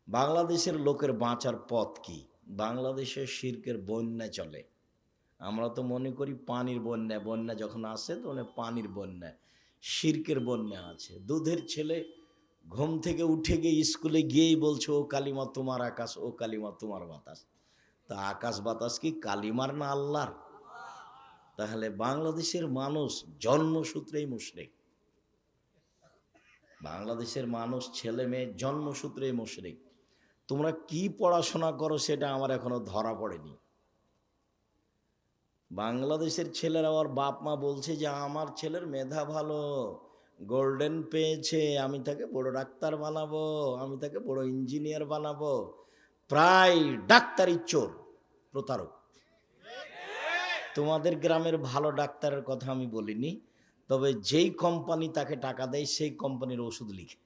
বাংলাদেশের লোকের বাঁচার পথ কি? বাংলাদেশে শিরকের বন্যা চলে। আমরা তো মনে করি পানির বন্যা, বন্যা যখন আসে তখন পানির বন্যা। শিরকের বন্যা আছে। দুধের ছেলে ঘুম থেকে উঠে গিয়ে স্কুলে গিয়েই বলছে, ও কালিমা তোমার আকাশ, ও কালিমা তোমার বাতাস। তা আকাশ বাতাস কি কালিমার না আল্লাহর? তাহলে বাংলাদেশের মানুষ জন্মসূত্রেই মুশরিক। বাংলাদেশের মানুষ ছেলে মেয়ে জন্মসূত্রেই মুশরিক। তোমরা কি পড়াশোনা করো সেটা আমার এখনো ধরা পড়েনি। বাংলাদেশের ছেলেরা ওর বাপ মা বলছে যে আমার ছেলের মেধা ভালো, গোল্ডেন পেয়েছে, আমি তাকে বড় ডাক্তার বানাবো, আমি তাকে বড় ইঞ্জিনিয়ার বানাবো। প্রায় ডাক্তারি চোর, প্রতারক। তোমাদের গ্রামের ভালো ডাক্তারের কথা আমি বলিনি, তবে যেই কোম্পানি তাকে টাকা দেয় সেই কোম্পানির ওষুধ লিখে।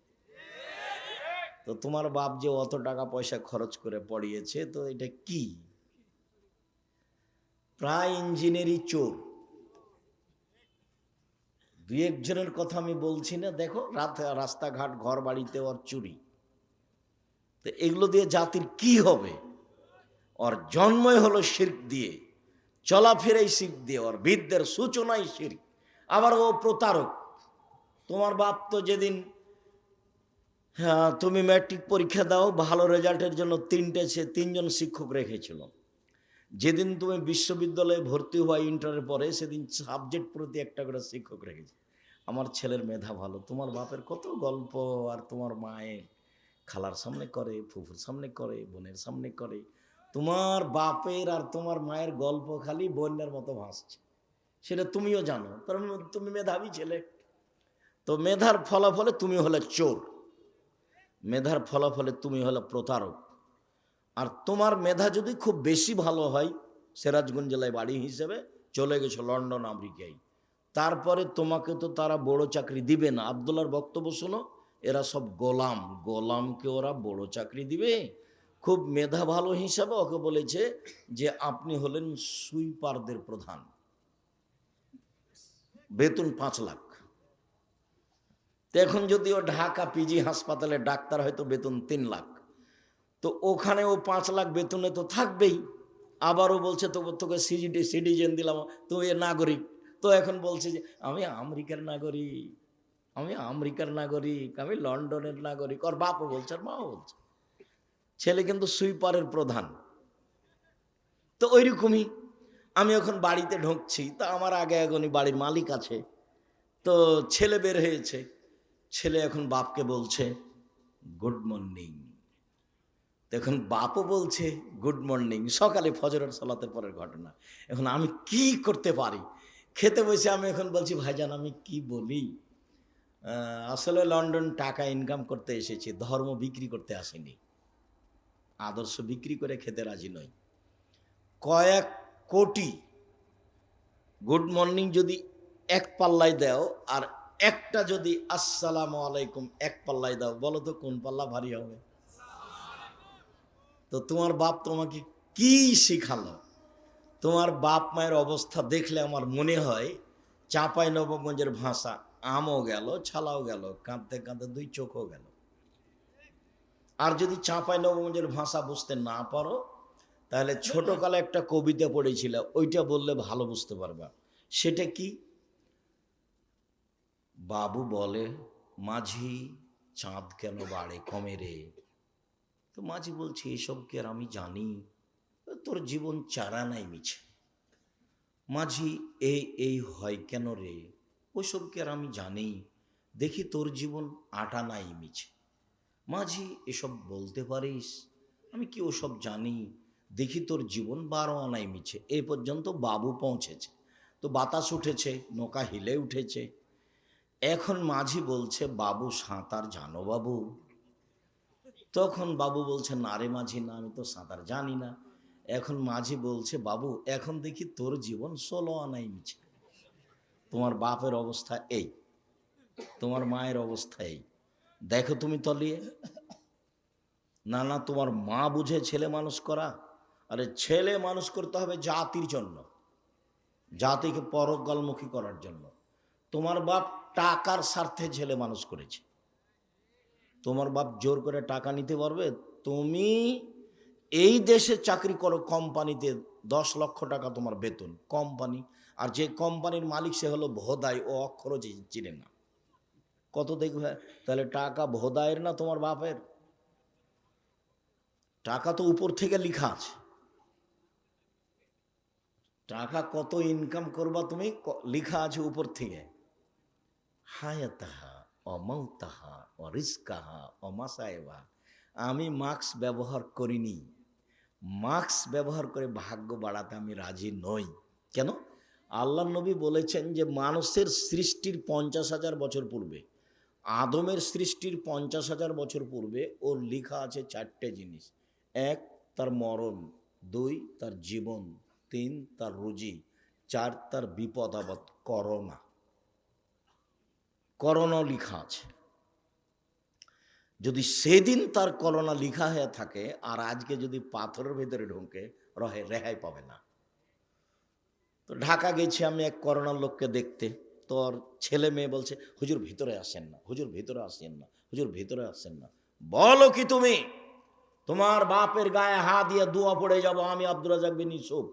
তো তোমার বাপ যে অত টাকা পয়সা খরচ করে পড়িয়েছে, তো এটা কি? প্রায় ইঞ্জিনিয়ারি চোর। দুই একজনের কথা আমি বলছি না, দেখো রাস্তাঘাট ঘর বাড়িতে ওর চুরি। তো এগুলো দিয়ে জাতির কি হবে? ওর জন্মই হলো শিরক দিয়ে, চলাফেরাই শিরক দিয়ে, ওর বিদ্যের সূচনাই শিরক। আবার ও প্রতারক। তোমার বাপ তো যেদিন তুমি ম্যাট্রিক পরীক্ষা দাও, ভালো রেজাল্টের জন্য তিনজন শিক্ষক রেখেছিল। যেদিন তুমি বিশ্ববিদ্যালয়ে ভর্তি হওয়া ইন্টারের পরে, সেদিন সাবজেক্ট প্রতি একটা করে শিক্ষক রেখেছে। আমার ছেলের মেধা ভালো। তোমার বাপের কত গল্প, আর তোমার মায়ের খালার সামনে করে, ফুফুর সামনে করে, বোনের সামনে করে। তোমার বাপের আর তোমার মায়ের গল্প খালি বন্যার মতো ভাসছে, সেটা তুমিও জানো। কারণ তুমি মেধাবী ছেলে। তো মেধার ফলাফলে তুমি হলে চোর, মেধার ফলাফলে তুমি হলে প্রতারক। আর তোমার মেধা যদি খুব বেশি ভালো হয়, সিরাজগঞ্জ জেলায় বাড়ি হিসেবে চলে গেছো লন্ডন আমেরিকায়, তারপরে তোমাকে তো তারা বড় চাকরি দিবে না। আব্দুল্লাহর বক্তব্য শোনো, এরা সব গোলাম, গোলামকে ওরা বড় চাকরি দিবে? খুব মেধা ভালো হিসাবে ওকে বলেছে যে আপনি হলেন সুইপারদের প্রধান, বেতন 5 লাখ। তো এখন যদি ও ঢাকা পিজি হাসপাতালে ডাক্তার, হয়তো বেতন 3 লাখ। তো ওখানে ও 5 লাখ বেতনে তো থাকবেই। আবারও বলছে তোকে সিটিজেন দিলাম, তো এ নাগরিক। তো এখন বলছে যে আমি আমেরিকার নাগরিক, আমি আমেরিকার নাগরিক, আমি লন্ডনের নাগরিক। ওর বাপও বলছে, আর মাও বলছে। ছেলে কিন্তু সুইপারের প্রধান। তো ওইরকমই আমি এখন বাড়িতে ঢুকছি, তা আমার আগে এখনই বাড়ির মালিক আছে। তো ছেলে বের হয়েছে, ছেলে এখন বাপকে বলছে গুড মর্নিং। এখন বাপও বলছে গুড মর্নিং। সকালে ফজরের সালাতের পরের ঘটনা। এখন আমি কি করতে পারি? খেতে বসে আমি এখন বলছি, ভাইজান আমি কি বলি, আসলে লন্ডন টাকা ইনকাম করতে এসেছি, ধর্ম বিক্রি করতে আসিনি, আদর্শ বিক্রি করে খেতে রাজি নই। কয়েক কোটি গুড মর্নিং যদি এক পাল্লায় দাও, আর একটা যদি আসসালামু আলাইকুম এক পাল্লায় দাও, বলো তো কোন পাল্লা ভারী হবে? তো তোমার বাপ তোমাকে কি শিখালো? তোমার বাপ মায়ের অবস্থা দেখলে আমার মনে হয় চাঁপাই নবগঞ্জের ভাষা, আমও গেল ছালাও গেল, কাঁদতে কাঁদতে 2 চোখও গেল। আর যদি চাঁপাই নবগঞ্জের ভাষা বুঝতে না পারো, তাহলে ছোটকালে একটা কবিতা পড়েছিল, ওইটা বললে ভালো বুঝতে পারবা। সেটা কি? বাবু বলে, মাঝি চাঁদ কেন বাড়ে কমে রে? তো মাঝি বলছে, এসব কি আর আমি জানি? তোর জীবন চারা নাই মিছে। মাঝি, এই হয় কেন রে? ওসব কি আর আমি জানি? দেখি তোর জীবন আটা নাই মিছে। মাঝি, এসব বলতে পারিস? আমি কি ওসব জানি? দেখি তোর জীবন 12 আনাই মিছে। এই পর্যন্ত বাবু পৌঁছেছে। তো বাতাস উঠেছে, নৌকা হিলে উঠেছে। এখন মাঝি বলছে, বাবু সাঁতার জানো বাবু? তখন বাবু বলছে, না রে মাঝি, না, আমি তো সাঁতার জানি না। এখন মাঝি বলছে, বাবু এখন দেখি তোর জীবন 16 আনাই মিছে। তোমার বাপের অবস্থা এই, তোমার মায়ের অবস্থা এই, দেখো তুমি তলিয়ে। না না, তোমার মা বুঝে ছেলে মানুষ করা? আরে ছেলে মানুষ করতে হবে জাতির জন্য, জাতিকে পরকালমুখী করার জন্য। তোমার বাপ টাকার স্বার্থে ছেলে মানুষ করেছে। তোমার বাপ জোর করে টাকা নিতে পারবে? তুমি এই দেশে চাকরি করো কোম্পানিতে, 10 লক্ষ টাকা তোমার বেতন, কোম্পানি, আর যে কোম্পানির মালিক সে হলো ভোদাই, ও অক্ষরও চিনে না, কত দেখবে? তাহলে টাকা ভোদাইয়ের না তোমার বাপের? টাকা তো উপর থেকে লিখা আছে, টাকা কত ইনকাম করবা তুমি লিখা আছে উপর থেকে। হায়াতাহা অমাউতাহা অরিস্কাহা অমাসায়েবা। আমি মাস্ক ব্যবহার করিনি, মাস্ক ব্যবহার করে ভাগ্য বাড়াতে আমি রাজি নই। কেন? আল্লাহ নবী বলেছেন যে মানুষের সৃষ্টির 50,000 বছর পূর্বে, আদমের সৃষ্টির 50,000 বছর পূর্বে ওর লেখা আছে 4টে জিনিস। 1 তার মরণ, 2 তার জীবন, 3 তার রুজি, 4 তার বিপদ আপদ, করোনা। করোনা লেখা আছে। যদি সেদিন তার করোনা লেখা হয়ে থাকে আর আজকে যদি পাথরের ভেতরে ঢুকে রেহাই পাবে না। তো ঢাকা গেছি আমি এক করোনার লোককে দেখতে, তোর ছেলে মেয়ে বলছে হুজুর ভিতরে আসেন না, হুজুর ভিতরে আসেন না, হুজুর ভিতরে আসেন না। বলো কি তুমি? তোমার বাপের গায়ে হাত দিয়ে দোয়া পড়ে যাব আমি আব্দুর রাজ্জাক বিন ইউসুফ,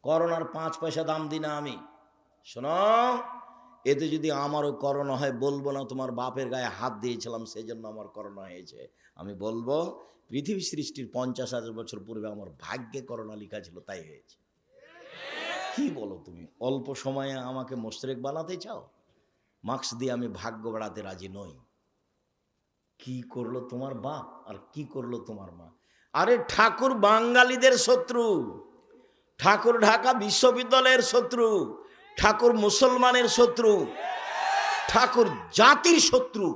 করোনার 5 পয়সা দাম দিই না আমি। শোনো, এতে যদি আমারও করোনা হয় বলবো না তোমার বাপের গায়ে হাত দিয়েছিলাম সেই জন্য আমার করোনা হয়েছে। আমি বলবো পৃথিবী সৃষ্টির 50,000 বছর পূর্বে আমার ভাগ্যে করোনা লেখা ছিল, তাই হয়েছে। কি বলো তুমি? অল্প সময়ে আমাকে মোশরেক বানাতে চাও? মাস্ক দিয়ে আমি ভাগ্য বাড়াতে রাজি নই। কি করলো তোমার বাপ আর কি করলো তোমার মা? আরে ঠাকুর বাঙালিদের শত্রু, ঠাকুর ঢাকা বিশ্ববিদ্যালয়ের শত্রু, ঠাকুর মুসলমানের শত্রু, ঠাকুর জাতির শত্রু।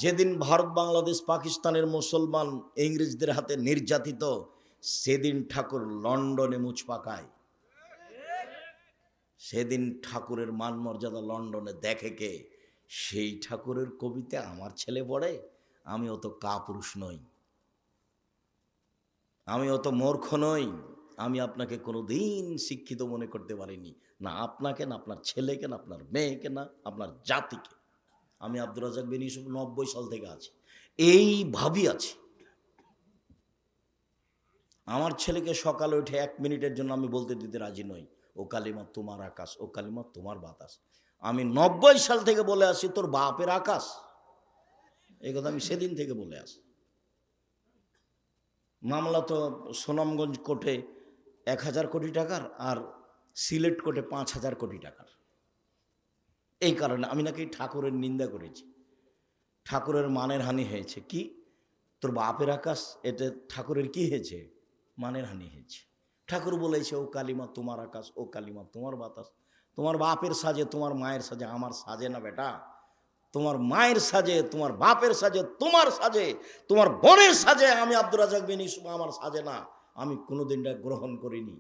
যেদিন ভারত বাংলাদেশ পাকিস্তানের মুসলমান ইংরেজদের হাতে নির্যাতিত, সেদিন ঠাকুর লন্ডনে মুছ পাকায়। সেদিন ঠাকুরের মান মর্যাদা লন্ডনে দেখে কে? সেই ঠাকুরের কবিতা আমার ছেলে পড়ে। আমি অত কাপুরুষ নই, আমি অত মূর্খ নই। আমি আপনাকে কোনোদিন শিক্ষিত মনে করতে পারিনি, না আপনাকে, না আপনার ছেলেকে, না আপনার মেয়েকে, না আপনার জাতিকে। আমি আব্দুর রাজ্জাক বিন ইউসুফ 90 সাল থেকে আছি, এইভাবেই আছি। আমার ছেলেকে সকালে উঠে 1 মিনিটের জন্য আমি বলতে দিতে রাজি নই, ও কালিমা তোমার আকাশ, ও কালিমা তোমার বাতাস। আমি 90 সাল থেকে বলে আসি তোর বাপের আকাশ, এই কথা আমি সেদিন থেকে বলে আসি। মামলা তো সুনামগঞ্জ কোর্টে 1000 কোটি টাকার, আর সিলেট কোর্টে 5000 কোটি টাকার। এই কারণে আমি নাকি ঠাকুরের নিন্দা করেছি, ঠাকুরের মানের হানি হয়েছে। কি তোর বাপের আকাশ, এটা ঠাকুরের কি হয়েছে? মানের হানি হয়েছে। ঠাকুর বলেছে ও কালিমা তোমার আকাশ, ও কালিমা তোমার বাতাস। তোমার বাপের সাজে, তোমার মায়ের সাজে, আমার সাজে না বেটা। তোমার মায়ের সাজে, তোমার বাপের সাজে, তোমার সাজে, তোমার বোনের সাজে, আমি আব্দুর রাজ্জাক বিন ইউসুফ আমার সাজে না। আমি কোনোদিন গ্রহণ করিনি।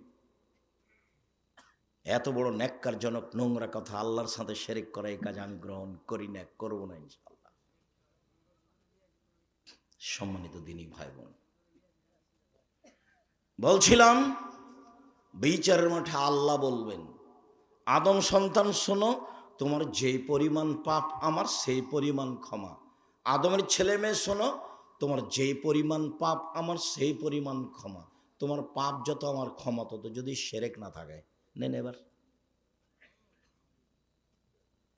এত বড় ন্যাক্কারজনক নোংরা কথা, আল্লাহর সাথে শিরক করা, এই কাজ আমি গ্রহণ করি না, করবো না ইনশাআল্লাহ। সম্মানিত দিনী ভাই বোন, বলছিলাম বিচারের মাঠে আল্লাহ বলবেন, আদম সন্তান শোনো, তোমার যেই পরিমাণ পাপ আমার সেই পরিমাণ ক্ষমা। আদমের ছেলে মেয়ে শোনো, তোমার যেই পরিমাণ পাপ আমার সেই পরিমাণ ক্ষমা। তোমার পাপ যত আমার ক্ষমা তত, যদি শিরক না থাকে। নেন এবার।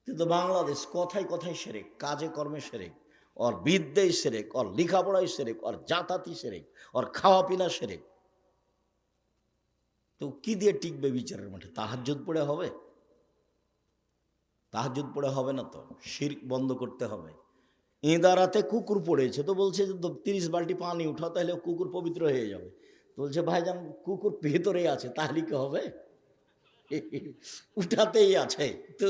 কিন্তু বাংলাদেশ কথায় কথায় শিরক, কাজে কর্মে শিরক, ওর বিদ্যায় শিরক, ওর লেখাপড়ায় শিরক, ওর জাতাতি শিরক, ওর খাওয়া পিনা শিরক। তো কি দিয়ে টিকবে বিচারের মাঠে? তাহাজ্জুদ পড়ে হবে? তাহাজ্জুদ পড়ে হবে না তো, শিরক বন্ধ করতে হবে। ইঁদারাতে কুকুর পড়েছে, তো বলছে যে 30 বালতি পানি উঠাও, তাহলে কুকুর পবিত্র হয়ে যাবে। তো বলছে ভাইজান কুকুর ভেতরেই আছে, তাহলে কি হবে? উঠাতেই আছে, তো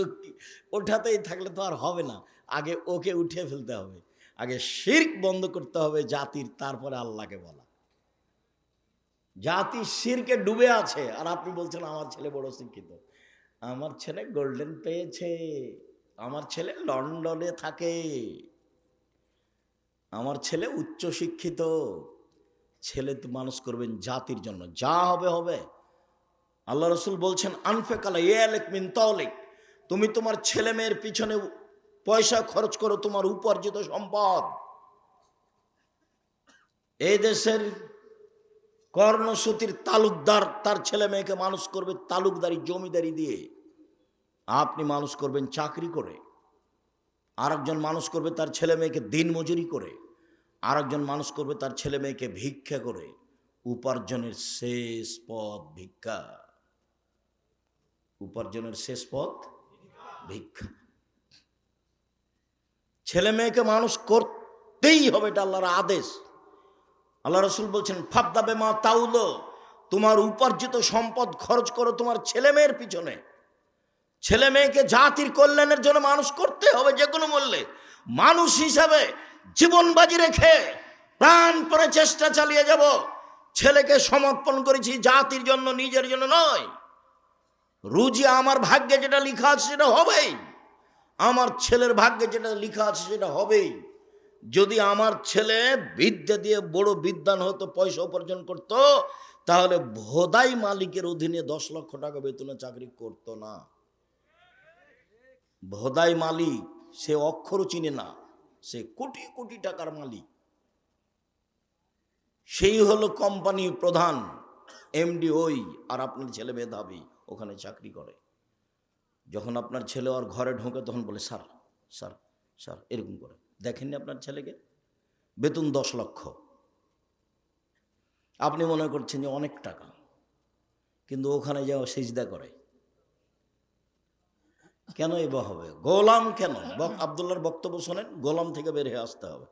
ওঠাতেই থাকলে তো আর হবে না। আগে ওকে উঠে ফেলতে হবে, আগে শিরক বন্ধ করতে হবে জাতির, তারপরে আল্লাহকে বলা। জাতি শিরকে ডুবে আছে, আর আপনি বলছেন আমার ছেলে বড় শিক্ষিত। আমার ছেলে গোল্ডেন পেয়েছে, আমার ছেলে লন্ডনে থাকে, আমার ছেলে উচ্চ শিক্ষিত। ছেলে তো মানুষ করবেন জাতির জন্য, যা হবে হবে। আল্লাহ রসুল বলছেন আনফেকালা ইয়ালেক মিন তাওলিক, তুমি তোমার ছেলে মেয়ের পিছনে পয়সা খরচ করো, তোমার উপার্জিত সম্পদ। এই দেশের কর্ণসূতির তালুকদার তার ছেলে মেয়েকে মানুষ করবে তালুকদারি জমিদারি দিয়ে, আপনি মানুষ করবেন চাকরি করে। আরেকজন মানুষ করবে তার ছেলে মেয়েকে দিন মজুরি করে, আরেকজন মানুষ করবে তার ছেলে মেয়েকে ভিক্ষা করে। উপার্জনের শেষ পথ ভিক্ষা, উপার্জনের শেষ পথ ভিক্ষা। ছেলে মেয়েকে মানুষ করতেই হবে, এটা আল্লাহর আদেশ। আল্লাহ রসুল বলছেন ফাবদাবে মা তাউলো, তোমার উপার্জিত সম্পদ খরচ করো তোমার ছেলে মেয়ের পিছনে। ছেলে মেয়েকে জাতির কল্যাণের জন্য মানুষ করতে হবে যে কোনো মূল্যে। মানুষ হিসাবে জীবন বাজি রেখে প্রাণপণে চেষ্টা চালিয়ে যাব। ছেলেকে সমর্পণ করেছি জাতির জন্য, নিজের জন্য নয়। রুজি আমার ভাগ্যে যেটা লেখা আছে সেটা হবেই, আমার ছেলের ভাগ্যে যেটা লেখা আছে সেটা হবেই। যদি আমার ছেলে বিদ্যা দিয়ে বড় বিদ্বান হতো, পয়সা উপার্জন করত, তাহলে ভোদাই মালিকের অধীনে 10 লক্ষ টাকা বেতনে চাকরি করত না। ভোদাই মালিক সে অক্ষরও চিনে না, সে কোটি কোটি টাকার মালিক। সেই হলো কোম্পানি প্রধান এমডি ওই, আর আপনার ছেলে মেধাবী ওখানে চাকরি করে। যখন আপনার ছেলে ওর ঘরে ঢোকে তখন বলে স্যার স্যার স্যার এরকম করে। দেখেননি আপনার ছেলেকে? বেতন 10 লক্ষ। আপনি মনে করছেন যে অনেক টাকা, কিন্তু ওখানে যাও সিজদা করে। কেন এবার হবে? গোলাম কেন? আব্দুল্লাহর বক্তব্য শোনেন, গোলাম থেকে বের হয়ে আসতে হবে,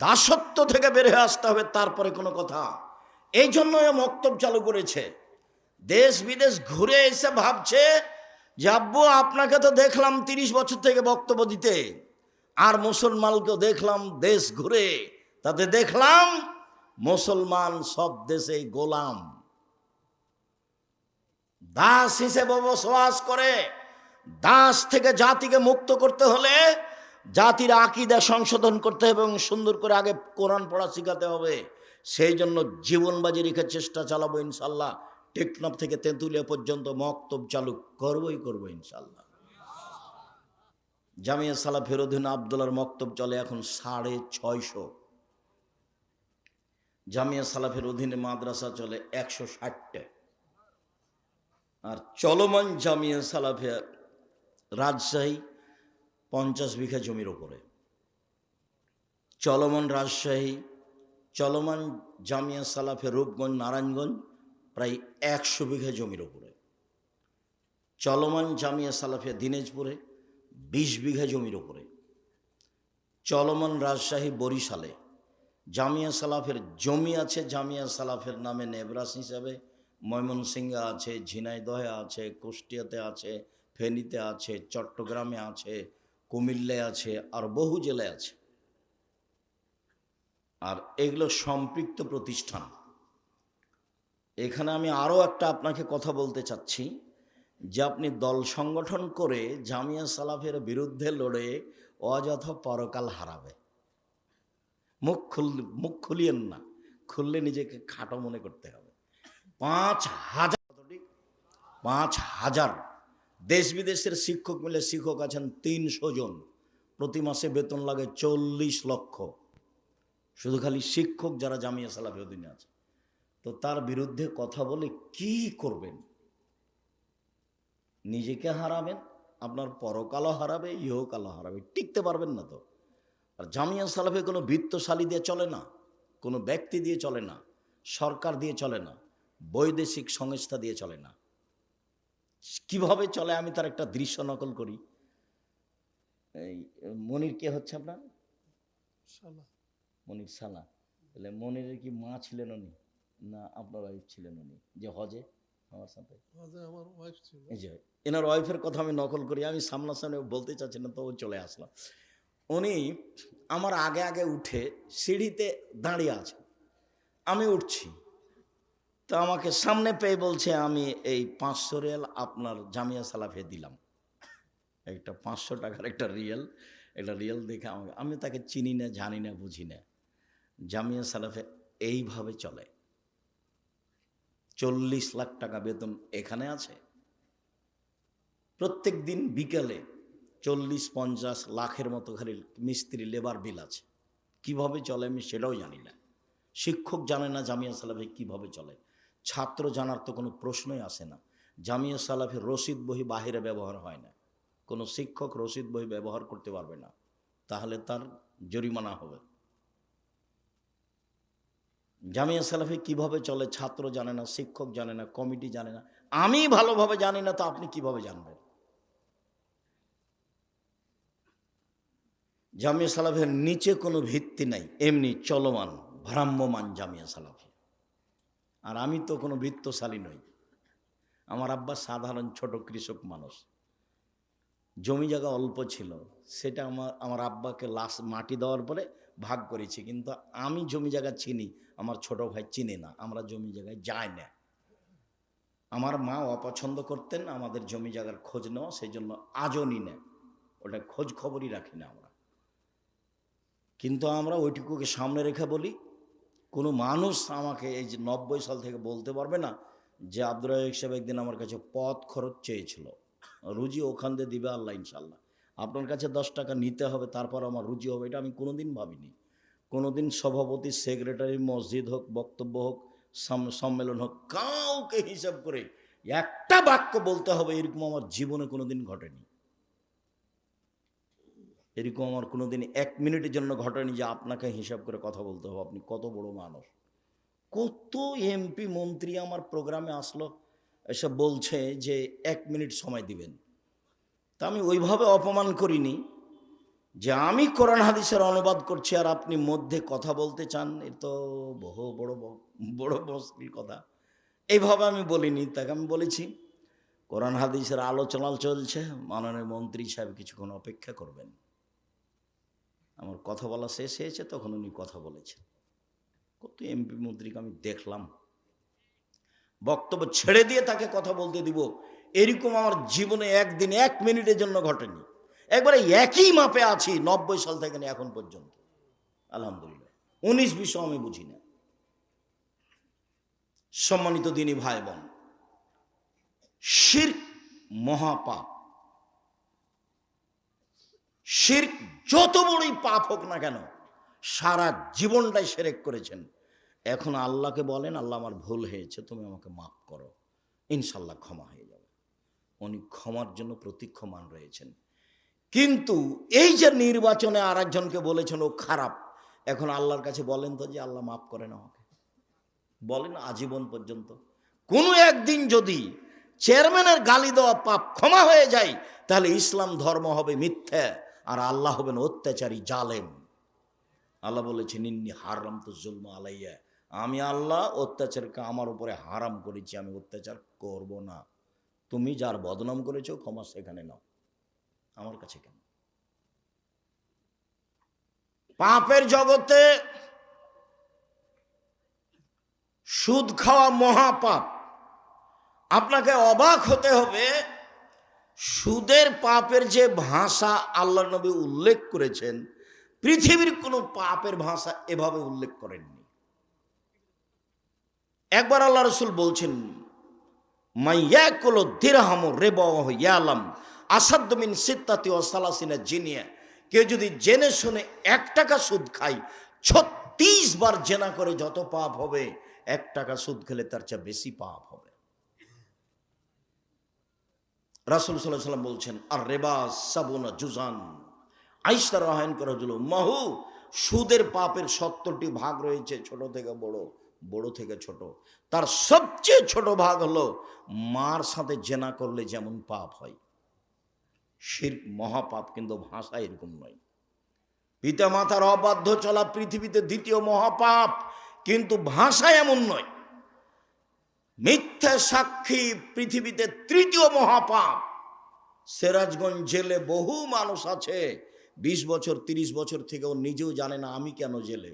দাসত্ব থেকে বের হয়ে আসতে হবে, তারপরে কোনো কথা। এই জন্য মক্তব চালু করেছে। দেশ বিদেশ ঘুরে এসে ভাবছে যে আব্বু আপনাকে তো দেখলাম 30 বছর থেকে বক্তব্য দিতে, আর মুসলমানকেও দেখলাম দেশ ঘুরে, তাতে দেখলাম মুসলমান সব দেশে গোলাম, দাস হিসেবে বসবাস করে। দাস থেকে জাতিকে মুক্ত করতে হলে জাতির আকীদা সংশোধন করতে হবে এবং সুন্দর করে আগে কোরআন পড়া শেখাতে হবে। সেই জন্য জীবন বাজি রেখে চেষ্টা চালাবো ইনশাল্লাহ। টেকনাফ থেকে তেঁতুলিয়া পর্যন্ত মক্তব চালু করবো ইনশাল্লাহ। জামিয়া সালাফের অধীনে আব্দুল্লাহর মক্তব চলে এখন 650। জামিয়া সালাফের অধীনে মাদ্রাসা চলে 160টা। আর চলমান জামিয়া সালাফে রাজশাহী 50 বিঘা জমির ওপরে। চলমান জামিয়া সালাফে রূপগঞ্জ নারায়ণগঞ্জ প্রায় 100 বিঘা জমির ওপরে। চলমান জামিয়া সালাফে দিনাজপুরে 20 বিঘা জমির ওপরে। চলমান রাজশাহী বরিশালে জামিয়া সালাফের জমি আছে, জামিয়া সালাফের নামে নেবরাস হিসাবে। ময়মনসিংহে আছে, ঝিনাইদহে আছে, কুষ্টিয়াতে আছে, ফেনীতে আছে, চট্টগ্রামে আছে, কুমিল্লায় আছে, আর বহু জেলায় আছে। আর এগুলো সম্পৃক্ত প্রতিষ্ঠান। এখানে আমি আরও একটা আপনাকে কথা বলতে চাচ্ছি যে আপনি দল সংগঠন করে জামিয়া সালাফের বিরুদ্ধে লড়ে অযথা পরকাল হারাবে। মুখ খুলিয়েন না, খুললে নিজেকে খাটো মনে করতে হবে। 5,000 দেশ বিদেশের শিক্ষক মিলে শিক্ষক আছেন 300 জন, প্রতি মাসে বেতন লাগে 40 লক্ষ। শুধু খালি শিক্ষক যারা জামিয়া সালাফের অধীনে আছে। তো তার বিরুদ্ধে কথা বলে কি করবেন? নিজেকে হারাবেন, আপনার পরকালও হারাবে, ইহকালও হারাবে, টিকতে পারবেন না তো। আর জামিয়া সালাফে কোনো বিত্তশালী দিয়ে চলে না, কোনো ব্যক্তি দিয়ে চলে না, সরকার দিয়ে চলে না, বৈদেশিক সংস্থা দিয়ে চলে না। কিভাবে চলে আমি তার একটা দৃশ্য নকল করি। এই মনির কে হচ্ছে আপনার? মনির সালা। তাহলে মনিরের কি মা ছিলেন উনি, না আপনার ওয়াইফ ছিলেন উনি যে হজে আমার সাথে? আমার ওয়াইফ ছিল। এই যে এনার ওয়াইফের কথা আমি নকল করি, আমি সামনাসামনি বলতে চাচ্ছি না, তো চলে আসলাম। উনি আমার আগে আগে উঠে সিঁড়িতে দাঁড়িয়ে আছে, আমি উঠছি, তো আমাকে সামনে পেয়ে বলছে আমি এই 500 রিয়াল আপনার জামিয়া সালাফে দিলাম। একটা 500 টাকার একটা রিয়াল দেখে আমি তাকে চিনি না, জানি না, বুঝি না। জামিয়া সালাফে এইভাবে চলে। 40 লাখ টাকা বেতন এখানে আছে। প্রত্যেক দিন বিকালে 40-50 লাখের মতো খালি মিস্ত্রি লেবার বিল আছে। কিভাবে চলে আমি সেটাও জানি না। শিক্ষক জানে না জামিয়া সালাফি কিভাবে চলে, ছাত্র জানার তো কোনো প্রশ্নই আসে না। জামিয়া সালাফির রসিদ বই বাহিরে ব্যবহার হয় না, কোনো শিক্ষক রসিদ বই ব্যবহার করতে পারবে না, তাহলে তার জরিমানা হবে। জামিয়া সালাফি কিভাবে চলে ছাত্র জানে না, শিক্ষক জানে না, কমিটি জানে না, আমি ভালোভাবে জানি না, তো আপনি কিভাবে জানবেন? জামিয়া সালাফির নিচে কোনো ভিত্তি নাই, এমনি চলমান ভ্রাম্যমান জামিয়া সালাফি। আর আমি তো কোনো বৃত্তশালী নই, আমার আব্বা সাধারণ ছোট কৃষক মানুষ, জমি জায়গা অল্প ছিল, সেটা আমার আব্বাকে লাশ মাটি দেওয়ার পরে ভাগ করেছি, কিন্তু আমি জমি জায়গা চিনি, আমার ছোট ভাই চিনে না, আমরা জমি জায়গায় যাই না। আমার মা অপছন্দ করতেন আমাদের জমি জায়গার খোঁজ নেওয়া, সেই জন্য আজও নি না, ওটা খোঁজ খবরই রাখি না আমরা। কিন্তু আমরা ওইটুকুকে সামনে রেখে বলি, কোনো মানুষ আমাকে এই যে 90 সাল থেকে বলতে পারবে না যে আব্দুর রাজ্জাক সাহেব একদিন আমার কাছে পথ খরচ চেয়েছিল, রুজি ওখান দিয়ে দিবে আল্লাহ ইনশাল্লাহ, আপনার কাছে 10 টাকা নিতে হবে তারপর আমার রুজি হবে, এটা আমি কোনোদিন ভাবিনি। কোনোদিন সভাপতি, সেক্রেটারি, মসজিদ হোক, বক্তব্য হোক, সম্মেলন হোক, কাউকে হিসাব করে একটা বাক্য বলতে হবে এরকম আমার জীবনে কোনোদিন ঘটেনি। এরকম আমার কোনোদিন 1 মিনিটের জন্য ঘটেনি যে আপনাকে হিসাব করে কথা বলতে হবে, আপনি কত বড় মানুষ। কত এমপি মন্ত্রী আমার প্রোগ্রামে আসলো, এসব বলছে যে 1 মিনিট সময় দিবেন, তা আমি ওইভাবে অপমান করিনি যে আমি কোরআন হাদিসের অনুবাদ করছি আর আপনি মধ্যে কথা বলতে চান, এ তো বহু বড় মুশকিল কথা, এইভাবে আমি বলিনি। তাকে আমি বলেছি কোরআন হাদিসের আলোচনা চলছে, মাননীয় মন্ত্রী সাহেব কিছুক্ষণ অপেক্ষা করবেন। আমার কথা বলা শেষ হয়েছে, তখন উনি কথা বলেছেন। কত এমপি মন্ত্রীকে আমি দেখলাম, বক্তব্য ছেড়ে দিয়ে তাকে কথা বলতে দিব, এরকম আমার জীবনে একদিন 1 মিনিটের জন্য ঘটেনি। একবারে একই মাপে আছি 90 সাল থেকে এখন পর্যন্ত, আলহামদুলিল্লাহ। 19-20 আমি বুঝি না। সম্মানিত দিনী ভাই বোন, শিরক মহাপাপ। শিরক যত বড়ই পাপ হোক না কেন, সারা জীবনটাই শিরক করেছেন, এখন আল্লাহকে বলেন আল্লাহ আমার ভুল হয়েছে, তুমি আমাকে মাফ করো, ইনশাল্লাহ ক্ষমা হয়ে যাবে। উনি ক্ষমার জন্য প্রতীক্ষমান রয়েছেন। কিন্তু এই যে নির্বাচনে আর একজনকে বলেছেন ও খারাপ, এখন আল্লাহর কাছে বলেন তো যে আল্লাহ মাফ করেন আমাকে, বলেন আজীবন পর্যন্ত। কোনো একদিন যদি চেয়ারম্যানের গালি দেওয়া পাপ ক্ষমা হয়ে যায়, তাহলে ইসলাম ধর্ম হবে মিথ্যা আর আল্লাহ হবেন অত্যাচারী, জালেম। আল্লাহ বলেছেন ইন্নী হারামতু যুলমা আলাইয়া, আমি আল্লাহ অত্যাচারকে আমার উপরে হারাম করেছি, আমি অত্যাচার করব না। তুমি যার বদনাম করেছো ক্ষমা সেখানে নাও, আমার কাছে কেন? পাপের জগতে সুদ খাওয়া মহাপাপ। আপনাকে অবাক হতে হবে, সুদের পাপের যে ভাষা আল্লাহ নবী উল্লেখ করেছেন, পৃথিবীর কোনো পাপের ভাষা এভাবে উল্লেখ করেননি। একবার আল্লাহ রসুল বলছেন মাইয়াকুল দিরহাম রিবাহু ইয়ালাম আসাদ্দ মিন সিত্তাতি ওয়া সালাসিনা জিনিয়া, কেউ যদি জেনে শুনে 1 টাকা সুদ খায়, 36 বার জেনা করে যত পাপ হবে, 1 টাকা সুদ খেলে তার চেয়ে বেশি পাপ হবে। রাসূল সাল্লাল্লাহু আলাইহি ওয়াসাল্লাম বলছেন আর রিবা সাবুনা জুজান, আয়েশা রাদিয়াল্লাহু আনহা মাহু, সুদের পাপের 70টি ভাগ রয়েছে, ছোট থেকে বড়, বড় থেকে ছোট। তার সবচেয়ে ছোট ভাগ হলো মার সাথে জেনা করলে যেমন পাপ হয়। শিরক মহাপাপ, কিন্তু ভাষা এরকম নয়। পিতা মাতার অবাধ্য চলা পৃথিবীতে 2য় মহাপাপ, কিন্তু ভাষা এমন নয়। মিথ্যা সাক্ষী পৃথিবীতে 3য় মহাপাপ। সিরাজগঞ্জ জেলে বহু মানুষ আছে 20 বছর 30 বছর থেকে, ও নিজেও জানে না আমি কেন জেলে।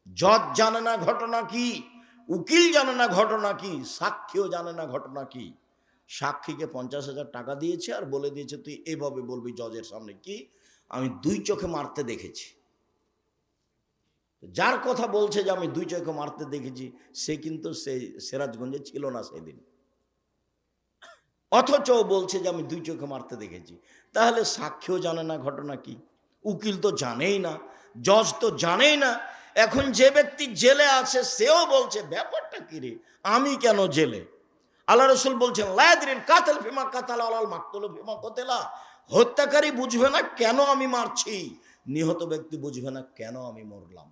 জজ জানে না ঘটনা কি, উকিল জানে না ঘটনা কি, সাক্ষীও জানে না ঘটনা কি। সাক্ষীকে 50,000 টাকা দিয়েছে আর বলে দিয়েছে তুই এভাবে বলবি জজের সামনে, কি আমি 2 চোখে মারতে দেখেছি। যার কথা বলছে যে আমি 2 চোখে মারতে দেখেছি, সে কিন্তু সেই সিরাজগঞ্জে ছিল না সেদিন, অথচ বলছে যে আমি 2 চোখে মারতে দেখেছি। তাহলে সাক্ষীও জানে না ঘটনা কি, উকিল তো জানেই না, জজ তো জানেই না, এখন যে ব্যক্তি জেলে আছে সেও বলছে ব্যাপারটা কি রে, আমি কেন জেলে? আল্লাহ রসুল বলছেন লায়াদরিল কাতিল ফিমা কাতালা ওয়াল মাকতুলু ফিমা কুতিলা। হত্যাকারী বুঝবে না কেন আমি মারছি, নিহত ব্যক্তি বুঝবে না কেন আমি মরলাম।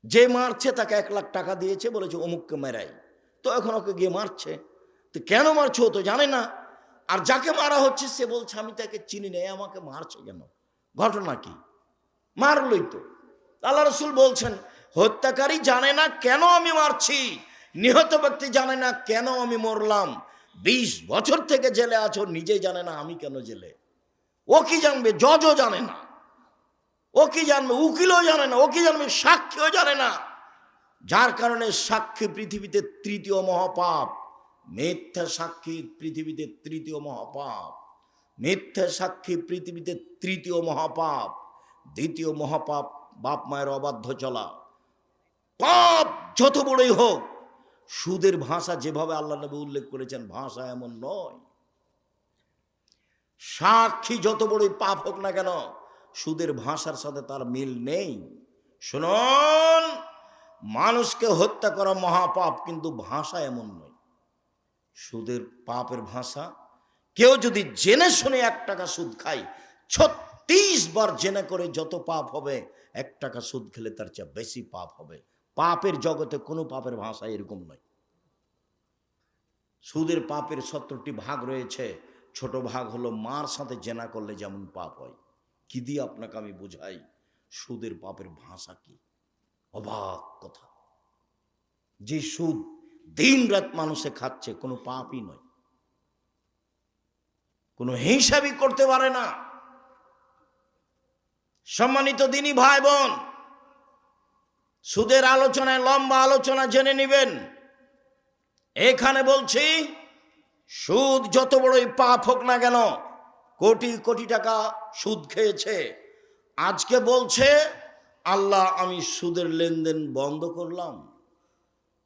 যে মারছে তাকে 1 লাখ টাকা দিয়েছে, বলেছে অমুককে মেরাই, তো এখন ওকে গিয়ে মারছে, তো কেন মারছে ও তো জানে না। আর যাকে মারা হচ্ছে সে বলছে আমি তাকে চিনি না, আমাকে মারছে কেন, ঘটনা কি, মারলই তো। আল্লাহ রসুল বলছেন হত্যাকারী জানে না কেন আমি মারছি, নিহত ব্যক্তি জানে না কেন আমি মরলাম। 20 বছর থেকে জেলে আছো, নিজেই জানে না আমি কেন জেলে। ও কি জানবে? জজও জানে না। ও কি জানবে? উকিলও জানে না। ও কি জানবে? সাক্ষীও জানে না। যার কারণে সাক্ষী পৃথিবীতে 3য় মহাপাপ। মিথ্যা সাক্ষী পৃথিবীতে 3য় মহাপাপ। মিথ্যা সাক্ষী পৃথিবীতে 3য় মহাপাপ। 2য় মহাপাপ বাপ মায়ের অবাধ্য চলা। পাপ যত বড়ই হোক, সুদের ভাষা যেভাবে আল্লাহ নবী উল্লেখ করেছেন ভাষা এমন নয়। সাক্ষী যত বড়ই পাপ হোক না কেন, সুদের ভাষার সাথে তার মিল নেই। শুনুন, মানুষকে হত্যা করা মহাপাপ, কিন্তু ভাষা এমন নয়। সুদের পাপের ভাষা, কেউ যদি জেনে শুনে 1 টাকা সুদ খায়, 36 বার জেনে করে যত পাপ হবে, 1 টাকা সুদ খেলে তার চেয়ে বেশি পাপ হবে। পাপের জগতে কোনো পাপের ভাষা এরকম নয়। সুদের পাপের 70টি ভাগ রয়েছে। ছোট ভাগ হলো মার সাথে জেনা করলে যেমন পাপ হয়। কি দিয়ে আপনাকে আমি বুঝাই সুদের পাপের ভাষা কি? অবাক কথা, যে সুদ দিন রাত মানুষে খাচ্ছে কোনো পাপই নয়, কোনো হিসাবই করতে পারে না। সম্মানিত দিনী ভাই বোন, সুদের আলোচনায় লম্বা আলোচনা জেনে নেবেন। এখানে বলছি সুদ যত বড়ই পাপ হোক না কেন, কোটি কোটি টাকা সুদ খেয়েছে, আজকে বলছে আল্লাহ আমি সুদের লেনদেন বন্ধ করলাম,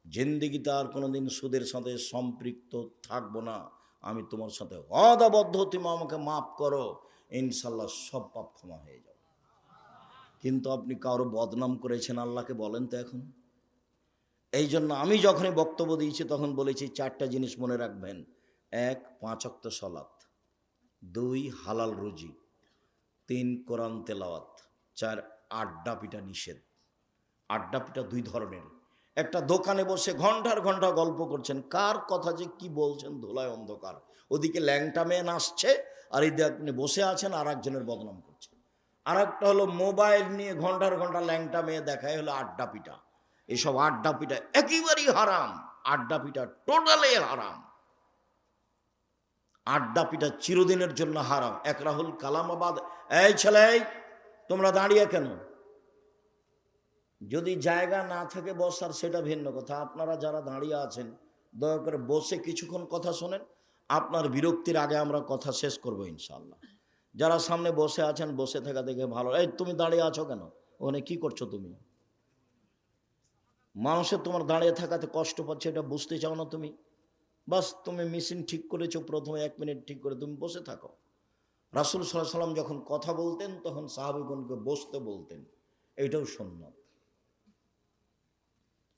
জিন্দেগিতে আর কোনোদিন সুদের সাথে সম্পৃক্ত থাকবো না, আমি তোমার সাথে ওয়াদাবদ্ধ, তুমি আমাকে মাফ করো, ইনশাল্লাহ সব পাপ ক্ষমা হয়ে যাবে। কিন্তু আপনি কারো বদনাম করেছেন আল্লাহকে, বলেন তো এখন। এই জন্য আমি যখনই বক্তব্য দিয়েছি তখন বলেছি 4টা জিনিস মনে রাখবেন। 1 5 ওয়াক্ত সালাত, 2 হালাল রুজি, 3 কোরআন তেলাওয়াত, 4 আড্ডা পিটা নিষেধ। আড্ডা পিটা 2 ধরনের। একটা দোকানে বসে ঘন্টার ঘন্টা গল্প করছেন, কার কথা যে কি বলছেন ধুলায় অন্ধকার। ওদিকে ল্যাংটা মেয়ে নাচছে আর এদিকে আপনি বসে আছেন আর একজনের বদনাম করছেন। আর একটা হলো মোবাইল নিয়ে ঘন্টার ঘন্টা ল্যাংটা মেয়ে দেখায়, হলো আড্ডা পিটা। এসব আড্ডা পিটা একেবারেই হারাম। আড্ডা পিটা টোটালি হারাম। আড্ডা পিটা চিরদিনের জন্য হারাম। একরাহুল কালামাবাদ, এই ছেলে তোমরা দাঁড়িয়ে কেন? যদি জায়গা না থাকে বসার সেটা ভিন্ন কথা। আপনারা যারা দাঁড়িয়ে আছেন দয়া করে বসে কিছুক্ষণ কথা শোনেন। আপনার বিরক্তির আগে আমরা কথা শেষ করবো ইনশাল্লাহ। যারা সামনে বসে আছেন বসে থাকা দেখে ভালো। এই তুমি দাঁড়িয়ে আছো কেন? ওখানে কি করছো তুমি? মানুষের তোমার দাঁড়িয়ে থাকাতে কষ্ট পাচ্ছে, এটা বুঝতে চাও না তুমি? বাস তুমি মেশিন ঠিক করেছো, প্রথমে 1 মিনিট ঠিক করে তুমি বসে থাকো। রাসূল সাল্লাল্লাহু আলাইহি ওয়াসাল্লাম যখন কথা বলতেন তখন সাহাবীগণকে বসতে বলতেন, এটাও সুন্নাত।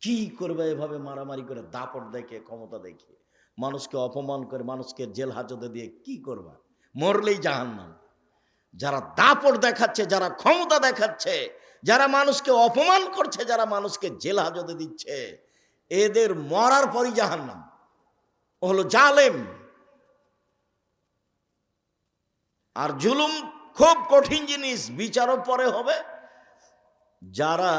কি করবে এভাবে মারামারি করে, দাপট দেখে, ক্ষমতা দেখে, মানুষকে অপমান করে, মানুষকে জেল হাজতে দিয়ে কি করবা? মরলেই জাহান্নাম। যারা দাপট দেখাচ্ছে, যারা ক্ষমতা দেখাচ্ছে, যারা মানুষকে অপমান করছে, যারা মানুষকে জেল হাজতে দিচ্ছে, এদের মরার পরই জাহান্নাম। ও হলো জালেম। আর জুলুম খুব কঠিন জিনিস, বিচারও পরে হবে। যারা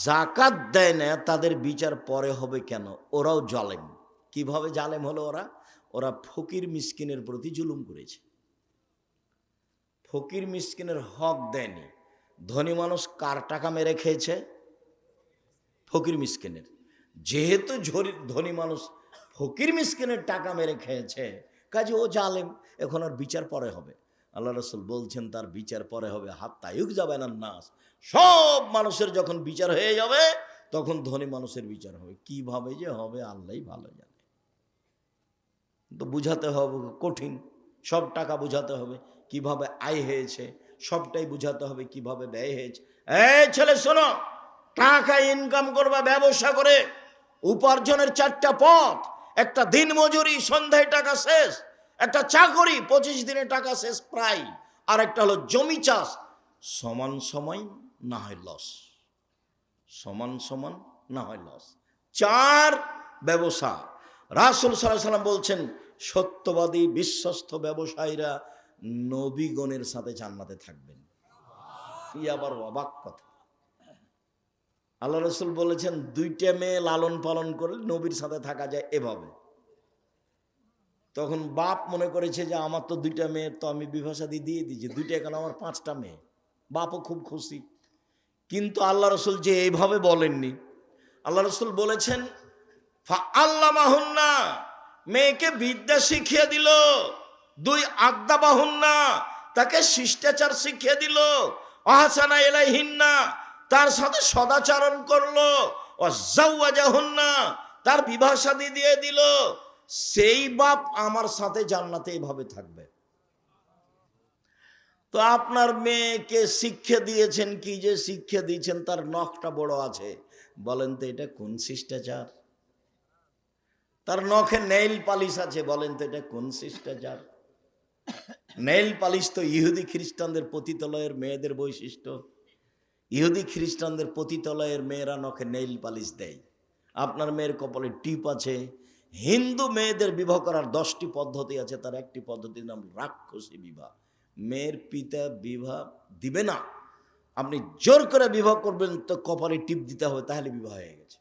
জাকাত দেয় না তাদের বিচার পরে হবে কেন? ওরাও জালেম। কিভাবে জালেম হলো ওরা? ওরা ফকির মিসকিনের প্রতি জুলুম করেছে, ফকির মিসকিনের হক দেয়নি। ধনী মানুষ কার টাকা মেরে খেয়েছে? ফকির মিসকিনের। যেহেতু ধনী মানুষ ফকির মিসকিনের টাকা মেরে খেয়েছে, কাজে ও জালেম। এখন আর বিচার পরে হবে। আল্লাহ রাসূল বলছেন তার বিচার পরে হবে। হাত্তা ইউকযাবা নাস, সব মানুষের যখন বিচার হয়ে যাবে তখন ধনী মানুষের বিচার হবে। কিভাবে যে হবে আল্লাহই ভালো জানে। তো বুঝাতে হবে কঠিন, সব টাকা বুঝাতে হবে, কিভাবে আয় হয়েছে, সবটাই বুঝাতে হবে কিভাবে ব্যয় হয়েছে। এই ছেলে শোনো, টাকা ইনকাম করবা ব্যবসা করে, উপার্জনের 4টা পথ। একটা দিন মজুরি, সন্ধ্যায় টাকা শেষ। একটা চাকরি, 25 দিনে টাকা শেষ প্রায়। আর একটা হলো জমি চাষ, সমান সময় না হয় লস, সমান সমান না হয় লস। 4 ব্যবসা। রাসূল সাল্লাল্লাহু আলাইহি ওয়াসাল্লাম বলছেন, সত্যবাদী বিশ্বস্ত ব্যবসায়ীরা নবীগণের সাথে জান্নাতে থাকবেন। কি আবার অবাক কথা! আল্লাহ রাসূল বলেছেন 2টা মেয়ে লালন পালন করে নবীর সাথে থাকা যায় এভাবে। তখন বাপ মনে করেছে যে আমার তো 2টা মেয়ে, তো আমি বিবাহ শাদী দিয়ে দিয়েছি, 2টা কেন, আমার 5টা মেয়ে। বাপও খুব খুশি। কিন্তু আল্লাহ রাসূল যে এইভাবে বলেননি। আল্লাহ রাসূল বলেছেন ফাআল্লামাহুন্না, মেয়েকে বিদ্যা শিখিয়ে দিল। 2 আদাবাহুন্না, তাকে শিষ্টাচার শিখিয়ে দিল। আহসানা ইলাইহিন্না, তার সাথে সদাচরণ করলো। ওয়াজাওয়াজাহুন্না, তার বিবাহ শাদী দিয়ে দিল। সেই বাপ আমার সাথে জান্নাতে এভাবে থাকবে। তো আপনার মেয়েকে শিক্ষা দিয়েছেন কি যে শিক্ষা দিয়েছেন, তার নখটা বড় আছে, বলেন তো এটা কোন শিষ্টাচার? তার নখে নেইল পালিশ আছে, বলেন তো এটা কোন শিষ্টাচার? নেইল পালিশ তো ইহুদি খ্রিস্টানদের পতিতালয়ের মেয়েদের বৈশিষ্ট্য। ইহুদি খ্রিস্টানদের পতিতালয়ের মেয়েরা নখে নেইল পালিশ দেয়। আপনার মেয়ের কপালে টিপ আছে। হিন্দু মেয়েদের বিবাহ করার 10টি পদ্ধতি আছে, তার একটি পদ্ধতির নাম রাক্ষসী বিবাহ। মেয়ের পিতা বিবাহ দিবে না, আপনি জোর করে বিবাহ করবেন তো কপালে টিপ দিতে হবে, তাহলে বিবাহ হয়ে গেছে।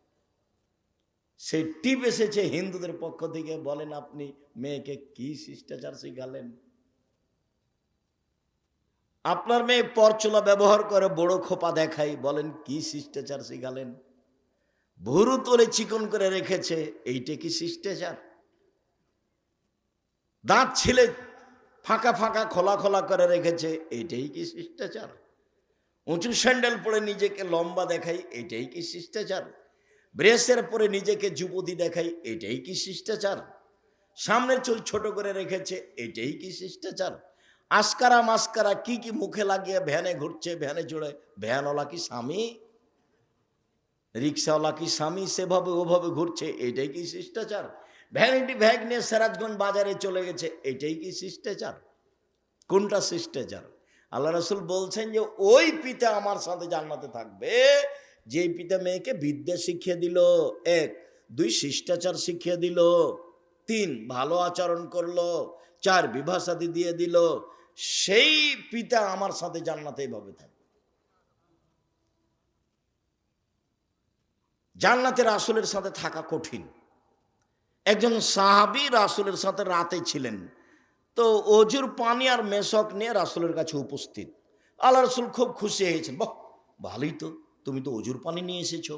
সেই টিপ এসেছে হিন্দুদের পক্ষ থেকে। বলেন আপনি মেয়েকে কি শিষ্টাচার শিখালেন? আপনার মেয়ে পরচুলা ব্যবহার করে বড় খোপা দেখাই, বলেন কি শিষ্টাচার শিখালেন? ভুরু তোলে চিকন করে রেখেছে, এইটা কি শিষ্টাচার? দাঁত ছিলে ফাঁকা ফাঁকা খোলা খোলা করে রেখেছে, এইটাই কি শিষ্টাচার? উঁচু স্যান্ডেল পরে নিজেকে লম্বা দেখাই, এইটাই কি শিষ্টাচার? ব্রেসের পরে নিজেকে যুবতী দেখাই, এটাই কি শিষ্টাচার? সামনের চুল ছোট করে রেখেছে, এটাই কি শিষ্টাচার? আস্কারা মাস্কারা কি কি মুখে লাগিয়ে ভ্যানে ঘুরছে, ভ্যানে চড়ে। ভ্যানওয়ালা কি স্বামী? রিক্সাওয়ালা কি স্বামী? সেভাবে ওভাবে ঘুরছে, এটাই কি শিষ্টাচার? ভ্যানিটি ব্যাগ নিয়ে সিরাজগঞ্জ বাজারে চলে গেছে, এটাই কি শিষ্টাচার? কোনটা শিষ্টাচার? আল্লাহ রাসূল বলছেন যে ওই পিতা আমার সাথে জান্নাতে থাকবে যে পিতা মেয়েকে বিদ্যা শিখিয়ে দিল, 1, 2 শিষ্টাচার শিখিয়ে দিল, 3 ভালো আচরণ করলো, 4 বিবাহ শাদী দিয়ে দিল। সেই পিতা আমার সাথে জান্নাতে এইভাবে থাকবে। জান্নাতে রাসূলের সাথে থাকা কঠিন। একজন সাহাবী রাসূলের সাথে রাতে ছিলেন। তো অজুর পানি আর মেশক নিয়ে রাসূলের কাছে উপস্থিত। আল্লাহ রাসূল খুব খুশি হয়েছেন। বাহ, ভালোই তো, তুমি তো অজুর পানি নিয়ে এসেছো,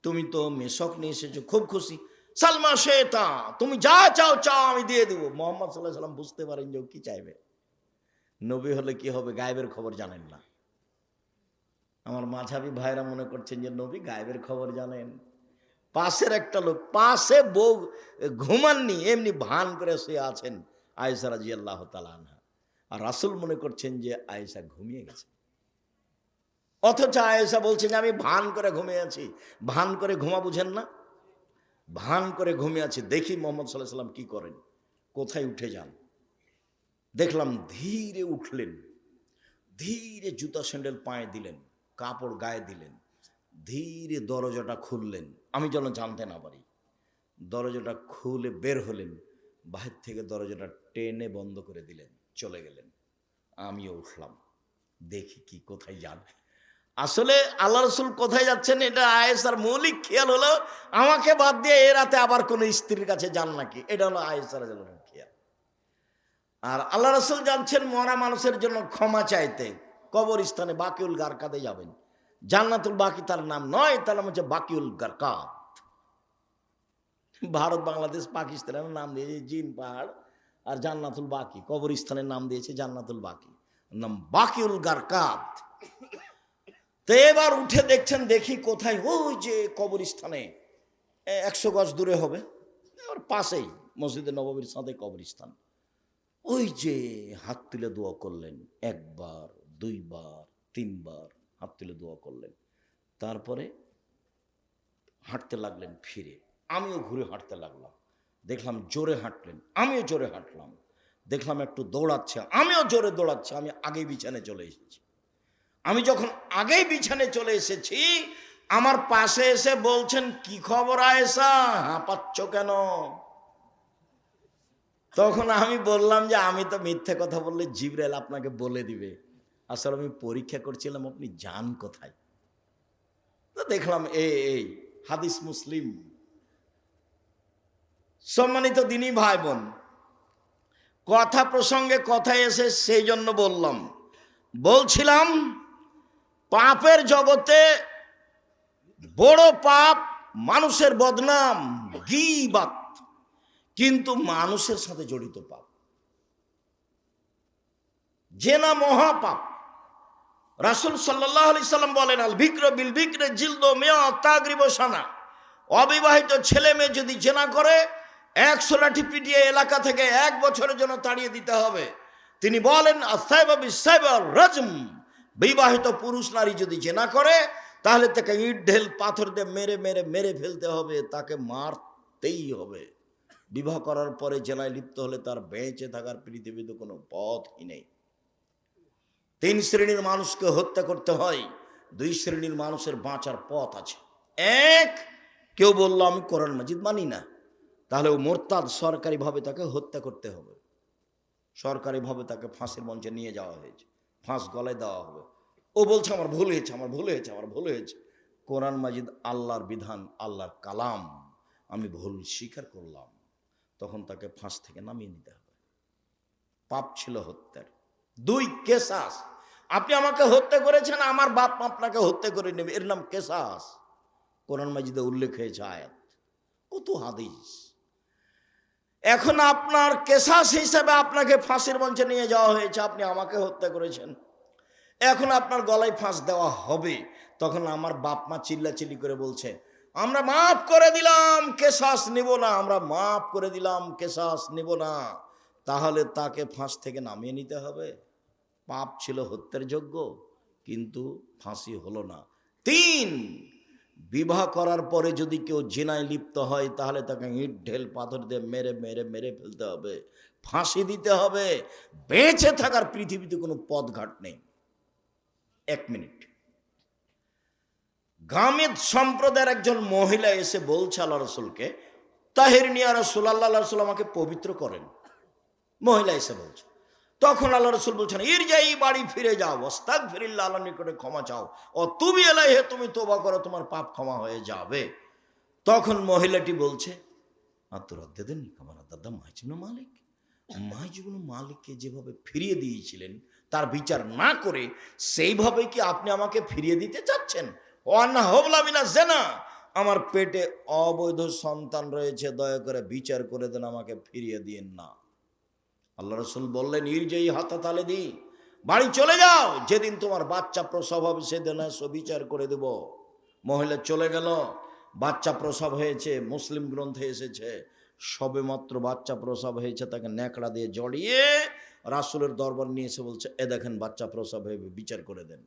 তুমি তো মেশক নিয়ে এসেছো, খুব খুশি। সালমা শেতা, তুমি যা চাও চাও আমি দিয়ে দেবো। মুহাম্মদ সাল্লাল্লাহু আলাইহি ওয়াসাল্লাম বুঝতে পারেন যে কি চাইবে। নবী হলে কি হবে, গায়েবের খবর জানেন না। আমার মাঝাবি ভাইরা মনে করছেন যে নবী গায়েবের খবর জানেন। পাশের একটা লোক, পাশে বউ ঘুমাননি, এমনি ভান করে শুয়ে আছেন আয়েশা রাদিয়াল্লাহু তাআলা আনহা। আর রাসূল মনে করছেন যে আয়েশা ঘুমিয়ে গেছে, অথচ আয়েশা বলছেন যে আমি ভান করে ঘুমিয়ে আছি। ভান করে ঘুমা বুঝেন না? ভান করে ঘুমিয়ে আছি। দেখি মুহাম্মদ সাল্লাল্লাহু আলাইহি ওয়াসাল্লাম কি করেন, কোথায় উঠে যান। দেখলাম ধীরে উঠলেন, ধীরে জুতা স্যান্ডেল পায়ে দিলেন, কাপড় গায়ে দিলেন, ধীরে দরজাটা খুললেন, আমি যেন জানতে না পারি। দরজাটা খুলে বের হলেন, বাহির থেকে দরজাটা টেনে বন্ধ করে দিলেন, চলে গেলেন। আমিও উঠলাম, দেখি কি কোথায় যান। আসলে আল্লাহ রাসূল কোথায় যাচ্ছেন এটা আয়েশার মৌলিক খেয়াল হলো, আমাকে বাদ দিয়ে এ রাতে আবার কোনো স্ত্রীর কাছে যান নাকি, এটা হলো আয়েশার খেয়াল। আর আল্লাহ রাসূল যাচ্ছেন মরা মানুষের জন্য ক্ষমা চাইতে, কবরস্থানে বাকিউল গারকাদে যাবেন। জান্নাতুল বাকি তার নাম নয়, তার নাম হচ্ছে বাকিউল গারকাদ। ভারত বাংলাদেশ পাকিস্তানের নাম দিয়েছে জিন পাহাড়, আর জান্নাতুল বাকি কবরস্থানের নাম দিয়েছে জান্নাতুল বাকি, নাম বাকিউল গারকাদ। তো এবার উঠে দেখছেন, দেখি কোথায়, ওই যে কবরস্থানে 100 গজ দূরে হবে, ওর পাশেই মসজিদে নববীর সাথে কবরস্থান। ওই যে হাত তুলে দোয়া করলেন, 1 বার 2বার 3বার হাত তুলে দোয়া করলেন। তারপরে হাঁটতে লাগলেন ফিরে। আমিও ঘুরে হাঁটতে লাগলাম, দেখলাম জোরে হাঁটলেন, আমিও জোরে হাঁটলাম। দেখলাম একটু দৌড়াচ্ছে, আমিও জোরে দৌড়াচ্ছি। আমি আগেই বিছানে চলে এসেছি। আমি যখন আগেই বিছানে চলে এসেছি, আমার পাশে এসে বলছেন, কি খবর আয়েশা, হাঁপাচ্ছ কেন? তখন আমি বললাম যে আমি তো মিথ্যে কথা বললে জিবরাইল আপনাকে বলে দিবে, আসলে আমি পরীক্ষা করছিলাম আপনি যান কোথায়। তো দেখলাম এই হাদিস মুসলিম। সম্মানিত দিনী ভাই বোন, কথা প্রসঙ্গে কথা এসে সেই জন্য বলছিলাম পাপের জগতে বড় পাপ মানুষের বদনাম, গীবাত, কিন্তু মানুষের সাথে জড়িত পাপ। জেনা মহাপাপ। রাসূল সাল্লাল্লাহু আলাইহি সাল্লাম বলেন, আল বিক্র বিল বিক্রে জিলদু মিয়া তাগরিব সানা। অবিবাহিত ছেলে মেয়ে যদি জেনা করে 100 লাঠি পিটিয়ে এলাকা থেকে 1 বছরের জন্য তাড়িয়ে দিতে হবে। তিনি বলেন, আসাইবা বিসাইবা রাজম। বিবাহিত পুরুষ নারী যদি জেনা করে তাহলে তাকে ইট ঢেল পাথর দিয়ে মেরে মেরে মেরে ফেলতে হবে, তাকে মারতেই হবে। বিবাহ করার পরে জেনায় লিপ্ত হলে তার বেঁচে থাকার পৃথিবীতে কোনো পথই নেই। 3 শ্রেণীর মানুষকে হত্যা করতে হয়, 2 শ্রেণীর মানুষের বাঁচার পথ আছে। এক, কেউ বললো আমি কোরআন মাজিদ মানি না, তাহলে ও মোরতাদ, সরকারিভাবে তাকে হত্যা করতে হবে। সরকারিভাবে তাকে ফাঁসির মঞ্চে নিয়ে যাওয়া হয়েছে, ফাঁস গলায় দেওয়া হবে। ও বলছে আমার ভুল হয়েছে, আমার ভুল হয়েছে, আমার ভুল হয়েছে। কোরআন মাজিদ আল্লাহর বিধান, আল্লাহর কালাম, আমি ভুল স্বীকার করলাম, তখন তাকে ফাঁস থেকে নামিয়ে নিতে হবে। পাপ ছিল হত্যার। 2, কেসাস। আপনি আমাকে হত্যা করেছেন, আমার বাপ আপনাকে হত্যা করে নেবে, এর নাম কেসাস। কোরআন মাজিদে উল্লেখ হয়েছে আয়াত, কত হাদিস। এখন আপনার কেসাস হিসেবে আপনাকে ফাঁসির মঞ্চে নিয়ে যাওয়া হয়েছে, আপনি আমাকে হত্যা করেছেন, এখন আপনার গলায় ফাঁস দেওয়া হবে। তখন আমার বাপ মা চিল্লাচিল্লি করে বলছে, আমরা মাফ করে দিলাম, কেসাস নিব না, আমরা মাফ করে দিলাম, কেসাস নিব না। তাহলে তাকে ফাঁস থেকে নামিয়ে নিতে হবে। পাপ ছিল হত্যার যোগ্য, কিন্তু ফাঁসি হলো না। 3, বিবাহ করার পরে যদি কেউ জিনায় লিপ্ত হয় তাহলে তাকে ইট ঢেল পাথর দিয়ে মেরে মেরে মেরে ফেলতে হবে, ফাঁসি দিতে হবে। বেঁচে থাকার পৃথিবীতে কোনো পথঘাট নেই। 1 মিনিট। গামিদ সম্প্রদায়ের একজন মহিলা এসে বলছে আল্লাহ রসুলকে, তাহিরনিয়া রাসূলুল্লাহ, আল্লাহ রসুল আমাকে পবিত্র করেন। মহিলা এসে বলছে। তখন আল্লাহ রসুল বলছেন, ইরজাই, বাড়ি ফিরে যাও, আস্তাগফিরুল্লাহ, আল্লাহর নিকটে ক্ষমা চাও, ও তুবি ইলাইহি, তুমি তওবা করো, তোমার পাপ ক্ষমা হয়ে যাবে। তখন মহিলাটি বলছে, আতুরাদ্দিদিন কামা রাদ্দাদা মাইজ ইবনে মালিক। মাইজ ইবনে মালিককে যেভাবে ফিরিয়ে দিয়েছিলেন তার বিচার না করে সেইভাবে কি আপনি আমাকে ফিরিয়ে দিতে চাচ্ছেন? ওয়ান্না হবলা মিনা জিনা, আমার পেটে অবৈধ সন্তান রয়েছে, দয়া করে বিচার করে দেন, আমাকে ফিরিয়ে দিয়েন না। আল্লাহ রসুল বললেন, ইরজাই হাতা তালে দি, বাড়ি চলে যাও, যেদিন তোমার বাচ্চা প্রসব হবে সেদিন এসো, বিচার করে দেব। মহিলা চলে গেল, বাচ্চা প্রসব হয়েছে। মুসলিম গ্রন্থে এসেছে, সবে মাত্র বাচ্চা প্রসব হয়েছে, তাকে ন্যাকড়া দিয়ে জড়িয়ে রাসূলের দরবার নিয়ে এসে বলছে, এ দেখেন বাচ্চা প্রসব হয়ে, বিচার করে দেন।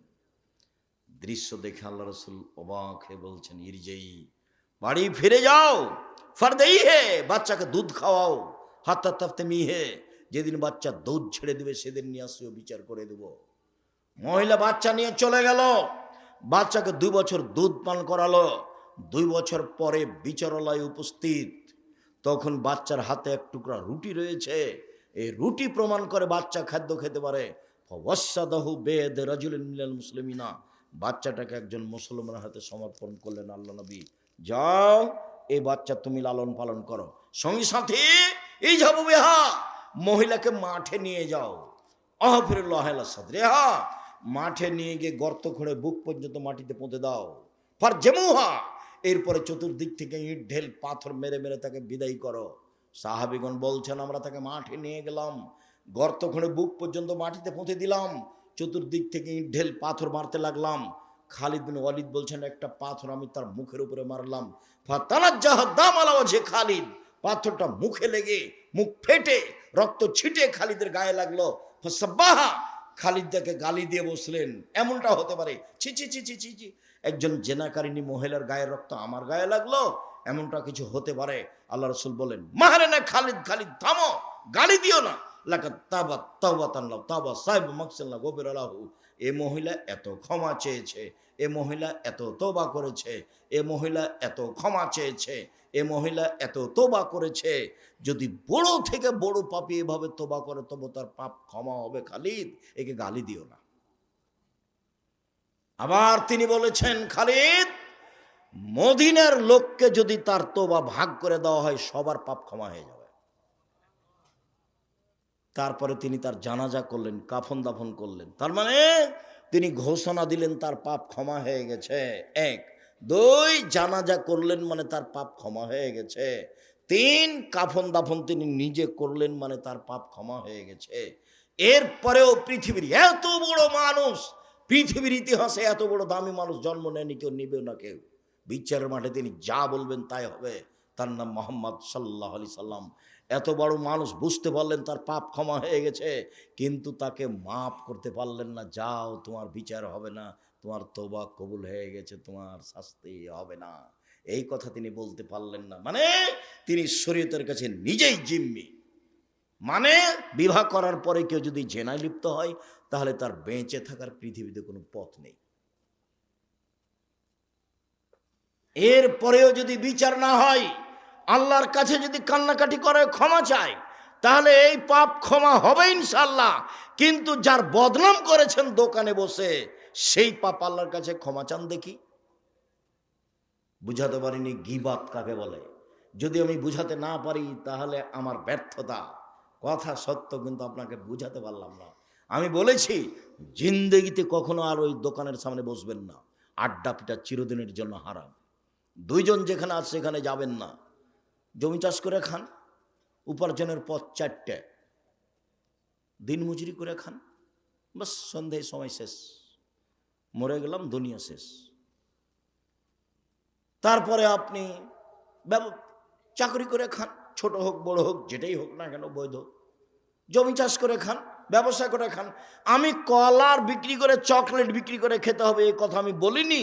দৃশ্য দেখে আল্লাহ রসুল অবাক হয়ে বলছেন, ইরজাই, বাড়ি ফিরে যাও, ফারদেই হে, বাচ্চাকে দুধ খাওয়াও, হাত্তা তাফতে মিহে, যেদিন বাচ্চা দুধ ছেড়ে দিবে সেদিন নিয়ে আসিও, বিচার করে দেব। মহিলা বাচ্চা নিয়ে চলে গেল, বাচ্চাকে 2 বছর দুধ পান করালো। 2 বছর পরে বিচারালয় উপস্থিত। তখন বাচ্চার হাতে 1 টুকরা রুটি রয়েছে, এই রুটি প্রমাণ করে বাচ্চা খাদ্য খেতে পারে। ফাওয়াসাদাহু বেদ রাজুলিন মিনাল মুসলিমিনা, বাচ্চাটাকে একজন মুসলমানের হাতে সমর্পণ করলেন আল্লাহ নবী। যাও, এই বাচ্চা তুমি লালন পালন করো। সঙ্গী সাথী, এই যাবো বেহা, মহিলাকে মাঠে নিয়ে যাও। আহফিরুল্লাহ সাদরিহা, মাঠে নিয়ে গিয়ে গর্ত খুঁড়ে বুক পর্যন্ত মাটিতে পুঁতে দাও। ফার জেমুহা, এরপরে চতুর্দিক থেকে ইট ঢেল পাথর মেরে মেরে তাকে বিদায় করো। সাহাবীগণ বলছেন, আমরা তাকে মাঠে নিয়ে গেলাম, গর্ত খুঁড়ে বুক পর্যন্ত মাটিতে পুঁতে দিলাম, চতুর্দিক থেকে ইট ঢেল পাথর মারতে লাগলাম। খালিদ বিন ওয়ালিদ বলছেন, একটা পাথর আমি তার মুখের উপরে মারলাম, ফাতানাজ্জাহ দাম আলা ওয়াজহি খালিদ, পাথরটা মুখে লেগে মুখ ফেটে রক্ত ছিটে খালিদের গায়ে লাগলো। ফাসাব্বাহা, খালিদকে গালি দিয়ে বসলেন, এমনটা হতে পারে? ছি ছি ছি ছি ছি ছি, একজন জেনাকারিনী মহিলার গায়ের রক্ত আমার গায়ে লাগলো, এমনটা কিছু হতে পারে? আল্লাহ রসুল বলেন, মাহারে না খালিদ, খালিদ থামো, গালি দিও না। লাকাত তাবাত তাওবাতান লাহু তাওবা সাইব মাকসাল্লাহ গফিরা লাহু। এ মহিলা এত ক্ষমা চেয়েছে, এ মহিলা এত তওবা করেছে, এ মহিলা এত ক্ষমা চেয়েছে, এ মহিলা এত তওবা করেছে। যদি বড় থেকে বড় পাপী এভাবে তওবা করে তবে তার পাপ ক্ষমা হবে। খালিদ, একে গালি দিও না। আবার তিনি বলেছেন, খালিদ, মদিনার লোককে যদি তার তওবা ভাগ করে দেওয়া হয় সবার পাপ ক্ষমা হয়ে যাবে। তারপরে তিনি তার জানাজা করলেন, কাফন দাফন করলেন। তার মানে তিনি ঘোষণা দিলেন তার পাপ ক্ষমা হয়ে গেছে। এক। দুই, জানাজা করলেন মানে তার পাপ ক্ষমা হয়ে গেছে। তিন, কাফন দাফন তিনি নিজে করলেন মানে তার পাপ ক্ষমা হয়ে গেছে। এরপরেও পৃথিবীর এত বড় মানুষ, পৃথিবীর ইতিহাসে এত বড় দামি মানুষ জন্ম নেয়নি, কেউ নিবে না কেউ। বিচারের মাঠে তিনি যা বলবেন তাই হবে। তার নাম মোহাম্মদ সাল্লাল্লাহু আলাইহি সাল্লাম। এত বড় মানুষ বুঝতে পারলেন তার পাপ ক্ষমা হয়ে গেছে, কিন্তু তাকে মাফ করতে পারলেন না। যাও, তোমার বিচার হবে না, তোমার তওবা কবুল হয়ে গেছে, তোমার শাস্তি হবে না, এই কথা তিনি বলতে পারলেন না। মানে তিনি শরীয়তের কাছে নিজেই জিম্মি। মানে বিবাহ করার পরে কেউ যদি জেনায় লিপ্ত হয় তাহলে তার বেঁচে থাকার পৃথিবীতে কোনো পথ নেই। এরপরেও যদি বিচার না হয়, আল্লাহর কাছে যদি কান্নাকাটি করে ক্ষমা চায়, তাহলে এই পাপ ক্ষমা হবে ইনশাআল্লাহ। কিন্তু যার বদনাম করেছেন দোকানে বসে, সেই পাপ আল্লাহর কাছে ক্ষমা চান দেখি। বুঝাতে পারিনি গীবাত কাকে বলে। যদি আমি বুঝাতে না পারি তাহলে আমার ব্যর্থতা। কথা সত্য, কিন্তু আপনাকে বুঝাতে পারলাম না। আমি বলেছি জিন্দেগিতে কখনো আর ওই দোকানের সামনে বসবেন না। আড্ডা পিটা চিরদিনের জন্য হারাম। দুইজন যেখানে আছে সেখানে যাবেন না। জমি চাষ করে খান, উপার্জনের পথ চারটে। দিন মজুরি করে খান, বাস সন্ধ্যায় সময় শেষ, মরে গেলাম, দুনিয়া শেষ। তারপরে আপনি চাকরি করে খান, ছোট হোক বড় হোক যেটাই হোক না কেন বৈধ। জমি চাষ করে খান, ব্যবসা করে খান। আমি কলার বিক্রি করে চকলেট বিক্রি করে খেতে হবে এই কথা আমি বলিনি।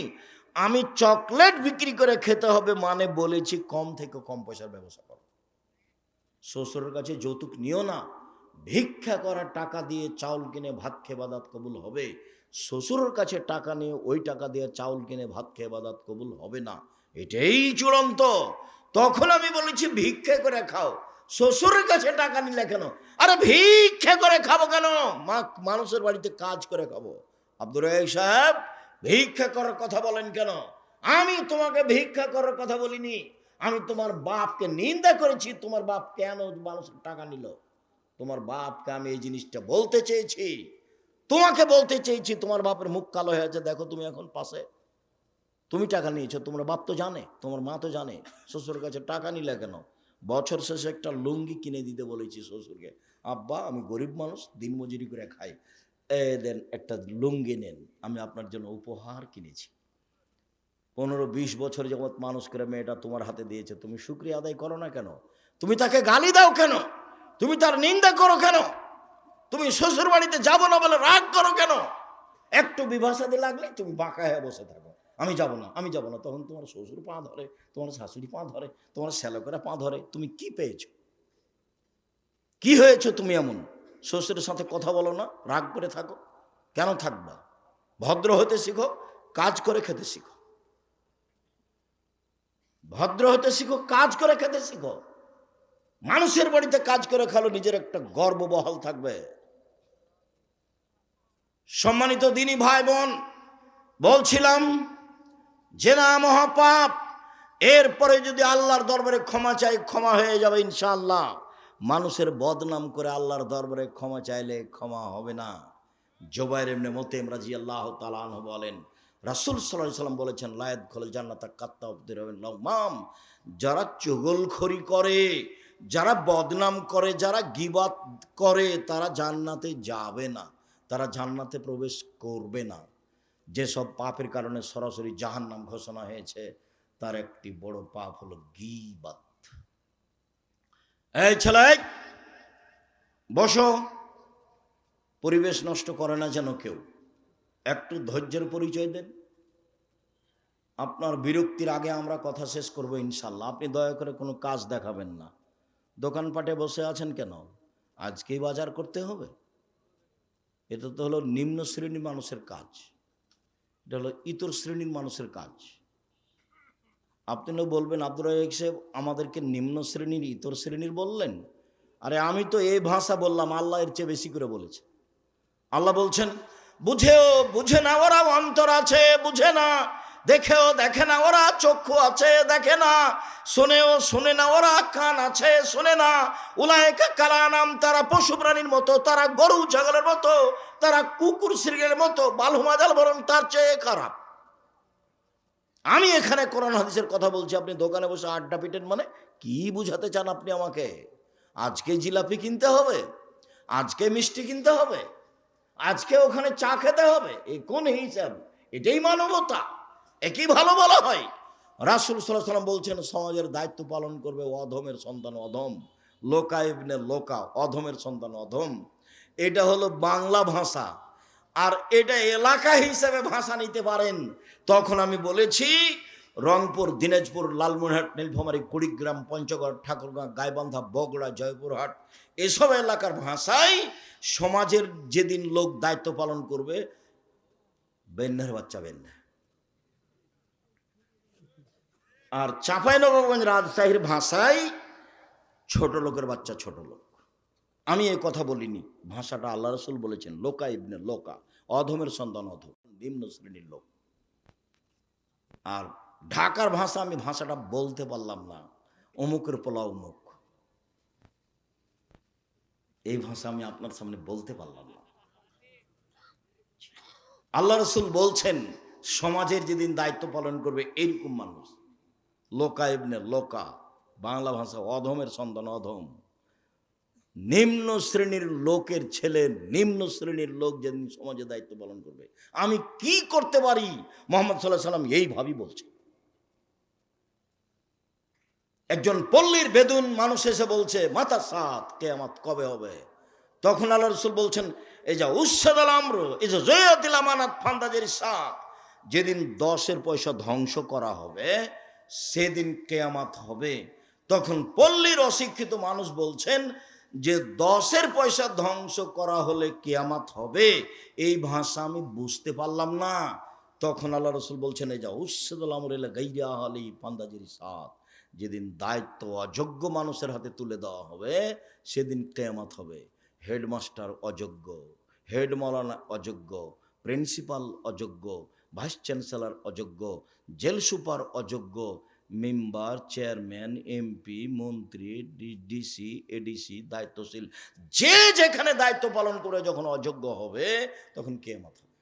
আমি চকলেট বিক্রি করে খেতে হবে মানে বলেছি কম থেকে কম পয়সার ব্যবসা করো। শ্বশুরের কাছে যৌতুক নিও না। ভিক্ষা করার টাকা দিয়ে চাউল কিনে ভাত খেয়ে বাদাত কবুল হবে। শ্বশুরের কাছে টাকা নিয়ে ওই টাকা দিয়ে চাউল কিনে ভাত খেয়ে বাদাত কবুল হবে না, এটাই চূড়ান্ত। তখন আমি বলেছি ভিক্ষা করে খাও। শ্বশুরের কাছে টাকা নিলে কেন? আরে ভিক্ষা করে খাবো কেন? মানুষের বাড়িতে কাজ করে খাবো। আব্দুর রাজ্জাক সাহেব, ভিক্ষা করার কথা বলেন কেন? আমি তোমাকে ভিক্ষা করার কথা বলিনি। আমি তোমার বাপকে নিন্দা করেছি। তোমার বাপ কেন মানুষের টাকা নিল? তোমার বাপকে আমি এই জিনিসটা বলতে চেয়েছি, তোমাকে বলতে চেয়েছি। তোমার বাপের মুখ কালো হয়ে আছে, দেখো তুমি এখন পাশে। তুমি টাকা নিয়েছো, তোমার বাপ তো জানে, তোমার মা তো জানে। শ্বশুরের কাছে টাকা নিলে কেন? বছর শেষে একটা লুঙ্গি কিনে দিতে বলেছি শ্বশুরকে। আব্বা, আমি গরিব মানুষ, দিনমজুরি করে খাই, দেন একটা লুঙ্গি নেন, আমি আপনার জন্য উপহার কিনেছি। 15-20 বছর যাবৎ মানুষ করে মেয়েটা তোমার হাতে দিয়েছে, তুমি শুকরিয়া আদায় করো না কেন? তুমি তাকে গালি দাও কেন? তুমি তার নিন্দা করো কেন? তুমি শ্বশুর বাড়িতে যাবো না বলে রাগ করো কেন? একটু বিভাষাতে লাগলে তুমি বাঁকা হয়ে বসে থাকো, আমি যাব না, আমি যাব না। তখন তোমার শ্বশুর পা ধরে, তোমার শাশুড়ি পা ধরে, তোমার শ্যালকেরা পা ধরে। তুমি কি পেয়েছো? কি হয়েছো তুমি এমন? শ্বশুরের সাথে কথা বলো না, রাগ করে থাকো, কেন থাকবা? ভদ্র হতে শিখো, কাজ করে খেতে শিখো। ভদ্র হতে শিখো, কাজ করে খেতে শিখো। মানুষের বাড়িতে কাজ করে খালো, নিজের একটা গর্ব বহাল থাকবে। সম্মানিত দিনী ভাই বোন, বলছিলাম জেনা মহাপাপ। এরপরে যদি আল্লাহর দরবারে ক্ষমা চাই, ক্ষমা হয়ে যাবে ইনশাআল্লাহ। মানুষের বদনাম করে আল্লাহর দরবারে ক্ষমা চাইলে ক্ষমা হবে না। জুবাইর ইবনে মুতাইম রাদিয়াল্লাহু তাআলা আনহু বলেন, রাসূল সাল্লাল্লাহু আলাইহি ওয়াসাল্লাম বলেছেন, লা ইয়াদখুলুল জান্নাতা কাত্তাবুর লাউমাম। যারা চুগলখড়ি করে, যারা বদনাম করে, যারা গীবত করে, তারা জান্নাতে যাবে না, তারা জান্নাতে প্রবেশ করবে না। যেসব পাপের কারণে সরাসরি জাহান্নাম ঘোষণা হয়েছে, তার একটি বড় পাপ হলো গীবত। এই ছেলে, বসো। পরিবেশ নষ্ট করে না যেন কেউ। একটু ধৈর্যের পরিচয় দেন। আপনার বিরক্তির আগে আমরা কথা শেষ করব ইনশাল্লাহ। আপনি দয়া করে কোনো কাজ দেখাবেন না। দোকানপাটে বসে আছেন কেন? আজকেই বাজার করতে হবে? এটা তো হলো নিম্ন শ্রেণীর মানুষের কাজ, এটা হলো ইতর শ্রেণীর মানুষের কাজ। আপনিও বলবেন আব্দুর রাজ্জাক সাহেব আমাদেরকে নিম্ন শ্রেণীর ইতর শ্রেণীর বললেন। আরে আমি তো এই ভাষা বললাম, আল্লাহ এর চেয়ে বেশি করে বলেছে। আল্লাহ বলছেন বুঝেও বুঝে না ওরা অন্তর আছে, বুঝে না। দেখেও দেখে না ওরা চক্ষু আছে, দেখে না। শোনেও শোনে না ওরা কান আছে, শোনে না। উলায়েকা কালানাম, তারা পশু প্রাণীর মতো, তারা গরু ছাগলের মতো, তারা কুকুর শৃঙ্গের মতো, বালুমাজাল বরং তার চেয়ে খারাপ। আমি এখানে কোরআন হাদিসের কথা বলছি, আপনি দোকানে বসে আড্ডা পিটেন। মানে কি বুঝাতে চান আপনি আমাকে? আজকে জিলাপি কিনতে হবে, আজকে মিষ্টি কিনতে হবে, আজকে ওখানে চা খেতে হবে, এই কোন হিসাব? এটাই মানবতা? একই ভালো বলা হয়? রাসূল সাল্লাল্লাহু আলাইহি ওয়াসাল্লাম বলছেন সমাজের দায়িত্ব পালন করবে অধমের সন্তান অধম, লোকা ইবনে লোকা, অধমের সন্তান অধম। এটা হলো বাংলা ভাষা। আর এটা এলাকা হিসেবে ভাষা নিতে পারেন। তখন আমি বলেছি রংপুর, দিনাজপুর, লালমনিরহাট, নীলফামারী, কুড়িগ্রাম, পঞ্চগড়, ঠাকুরগাঁ, গাইবান্ধা, বগুড়া, জয়পুরহাট, এসব এলাকার ভাষায় সমাজের যেদিন লোক দায়িত্ব পালন করবে, বেন্যার বাচ্চা বেন্যা। আর চাঁপাইনবাবগঞ্জ, রাজশাহীর ভাষায় ছোট লোকের বাচ্চা ছোট লোক। আমি এই কথা বলিনি, ভাষাটা আল্লাহ রাসূল বলেছেন, লোকা ইবনে লোকা, অধমের সন্তান অধম, নিম্ন শ্রেণীর লোক। আর ঢাকার ভাষা, আমি ভাষাটা বলতে পারলাম না, অমুকের পোলা অমুক, এই ভাষা আমি আপনার সামনে বলতে পারলাম না। আল্লাহ রাসূল বলছেন সমাজের যেদিন দায়িত্ব পালন করবে এইরকম মানুষ, লোকা ইবনে লোকা, বাংলা ভাষা অধমের সন্তান অধম, নিম্ন শ্রেণীর লোকের ছেলে, নিম্ন শ্রেণীর লোক যেদিন সমাজে দায়িত্ব পালন করবে। আমি কি করতে পারি? মুহাম্মদ সাল্লাল্লাহু আলাইহি ওয়াসাল্লাম এইভাবেই বলছে। একজন পল্লীর বেদুন মানুষ এসে বলছে মাতা সাত, কিয়ামত কবে হবে? তখন আল্লাহ রাসূল বলছেন এই যা উসাদাল আমর, এই যে জয়াতিল আমানাত ফান্দাজের সাত, যেদিন 10 পয়সা ধ্বংস করা হবে সেদিন কিয়ামত হবে। তখন পল্লীর অশিক্ষিত মানুষ বলছেন যে 10 পয়সা ধ্বংস করা হলে কিয়ামত হবে, এই ভাষা আমি বুঝতে পারলাম না। তখন আল্লাহ রাসূল বলছেন এই যা উসাদাল আমর ইলা গায়রি আহলি ফান্দাজের সাত, যেদিন দায়িত্ব অযোগ্য মানুষের হাতে তুলে দেওয়া হবে সেদিন কিয়ামত হবে। হেডমাস্টার অযোগ্য, হেড মাওলানা অযোগ্য, প্রিন্সিপাল অযোগ্য, ভাইস চ্যান্সেলর অযোগ্য, জেল সুপার অযোগ্য, মেম্বার, চেয়ারম্যান, এমপি, মন্ত্রী, ডিসি, এডিসি, দায়িত্বশীল যে যেখানে দায়িত্ব পালন করে যখন অযোগ্য হবে তখন কিয়ামত হবে।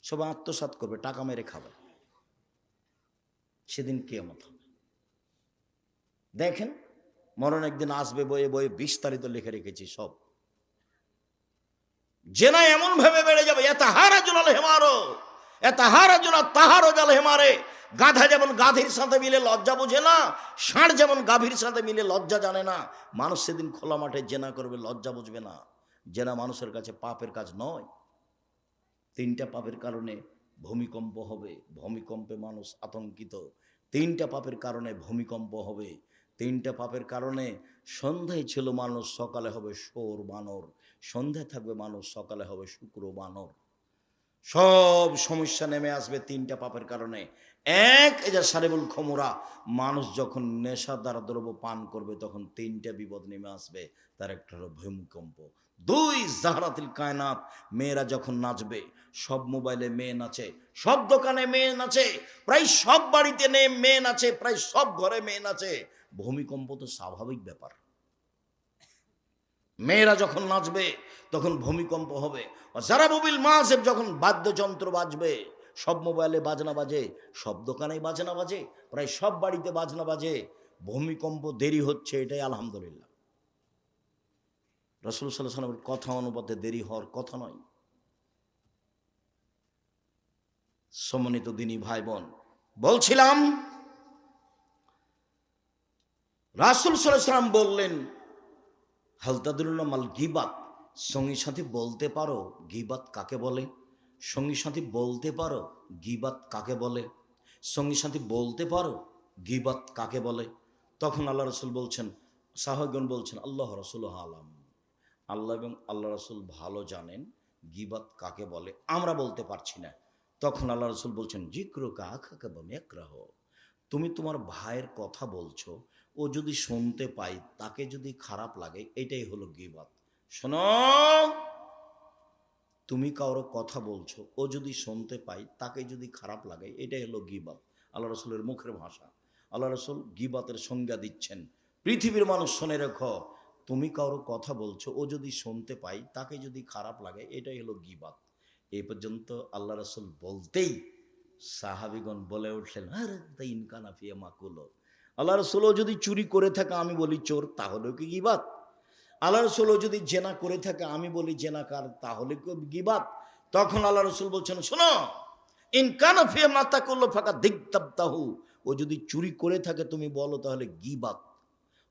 সবাই আত্মসাৎ করবে, টাকা মেরে খাবে, সেদিন কিয়ামত হবে। দেখেন মরণ একদিন আসবে, বইয়ে বইয়ে বিস্তারিত লিখে রেখেছি সব। জেনা এমন ভাবে বেড়ে যাবে, গাধা যেমন গাধীর সাথে মিলে লজ্জা বুঝে না, ষাঁড় যেমন গাভীর সাথে মিলে লজ্জা জানে না, মানুষ সেদিন খোলা মাঠে জেনা করবে, লজ্জা বুঝবে না। জেনা মানুষের কাছে পাপের কাজ নয়। 3টা পাপের কারণে ভূমিকম্প হবে, ভূমিকম্পে মানুষ আতঙ্কিত। 3টা পাপের কারণে ভূমিকম্প হবে। 3টা পাপের কারণে সন্ধ্যায় ছিল মানুষ, সকালে হবে শোর বানর, সন্ধ্যায় থাকবে মানুষ, সকালে হবে শুক্র বানর। সব সমস্যা নেমে আসবে 3টা পাপের কারণে। এক, এই যে সারিবুল খমরা, মানুষ যখন নেশাদার দ্রব্য পান করবে তখন 3টা বিপদ নেমে আসবে। তার একটা হলো ভূমিকম্প। 2, জাহরাতিল কায়নাত, মেয়েরা যখন নাচবে, সব মোবাইলে মেয়ে নাচে, সব দোকানে মেয়ে নাচে, প্রায় সব বাড়িতে মেয়ে নাচে, প্রায় সব ঘরে মেয়ে নাচে। ভূমিকম্প তো স্বাভাবিক ব্যাপার। মেয়েরা যখন নাচবে তখন ভূমিকম্প হবে। যারা মোবিল মাসেব, যখন বাদ্যযন্ত্র বাজবে, সব মোবাইলে বাজনা বাজে, সব দোকানেই বাজনা বাজে, প্রায় সব বাড়িতে বাজনা বাজে। ভূমিকম্প দেরি হচ্ছে, এটাই আলহামদুলিল্লাহ। রাসূল সাল্লাল্লাহু আলাইহি ওয়াসাল্লামের কথা অনুপাতে দেরি হওয়ার কথা নয়। সম্মানিত দিনী ভাই বোন, বলছিলাম রাসূল সাল্লাল্লাহু আলাইহি ওয়াসাল্লাম বললেন হাল তাদরুনা মাল গীবাত, সঙ্গী সাথী বলতে পারো গীবাত কাকে বলে? সঙ্গী সাথী বলতে পারো গীবাত কাকে বলে? সঙ্গী সাথী বলতে পারো গীবাত কাকে বলে? তখন আল্লাহ রসুল বলছেন, সাহাবাগণ বলছেন, আল্লাহ রসুল আলাম, আল্লাহ এবং আল্লাহ রসুল ভালো জানেন গীবাত কাকে বলে, আমরা বলতে পারছি না। তখন আল্লাহ রসুল বলছেন, জিক্রুকা আখাকা বিমাকরাহ, তুমি তোমার ভাইয়ের কথা বলছো, ও যদি শুনতে পাই তাকে যদি খারাপ লাগে, এটাই হলো গীবাত। শোনো, তুমি কারো কথা বলছো, ও যদি শুনতে পাই তাকে যদি খারাপ লাগে, এটাই হলো গীবাত। আল্লাহ রসুলের মুখের ভাষা। আল্লাহ রসুল গীবাতের সংজ্ঞা দিচ্ছেন, পৃথিবীর মানুষ শুনে রেখো, তুমি কারো কথা বলছো, ও যদি শুনতে পাই তাকে যদি খারাপ লাগে, এটাই হলো গীবাত। এই পর্যন্ত আল্লাহ রসুল বলতেই সাহাবিগণ বলে উঠলেন, আরে তাই ইনকানা ফিয়া মাকুলো, আল্লাহ রসুল ও যদি চুরি করে থাকে আমি বলি চোর, তাহলেও কি গীবাত? আল্লাহ রসুল যদি জেনা করে থাকে আমি বলি জেনাকার, তাহলে কি গীবাত? তখন আল্লাহ রসুল বলছেন, শোনো, ইনকানা ফিয়া মাতাকুল্লো ফাঁকা দিগতাবতাহু, ও যদি চুরি করে থাকে তুমি বলো তাহলে গীবাত,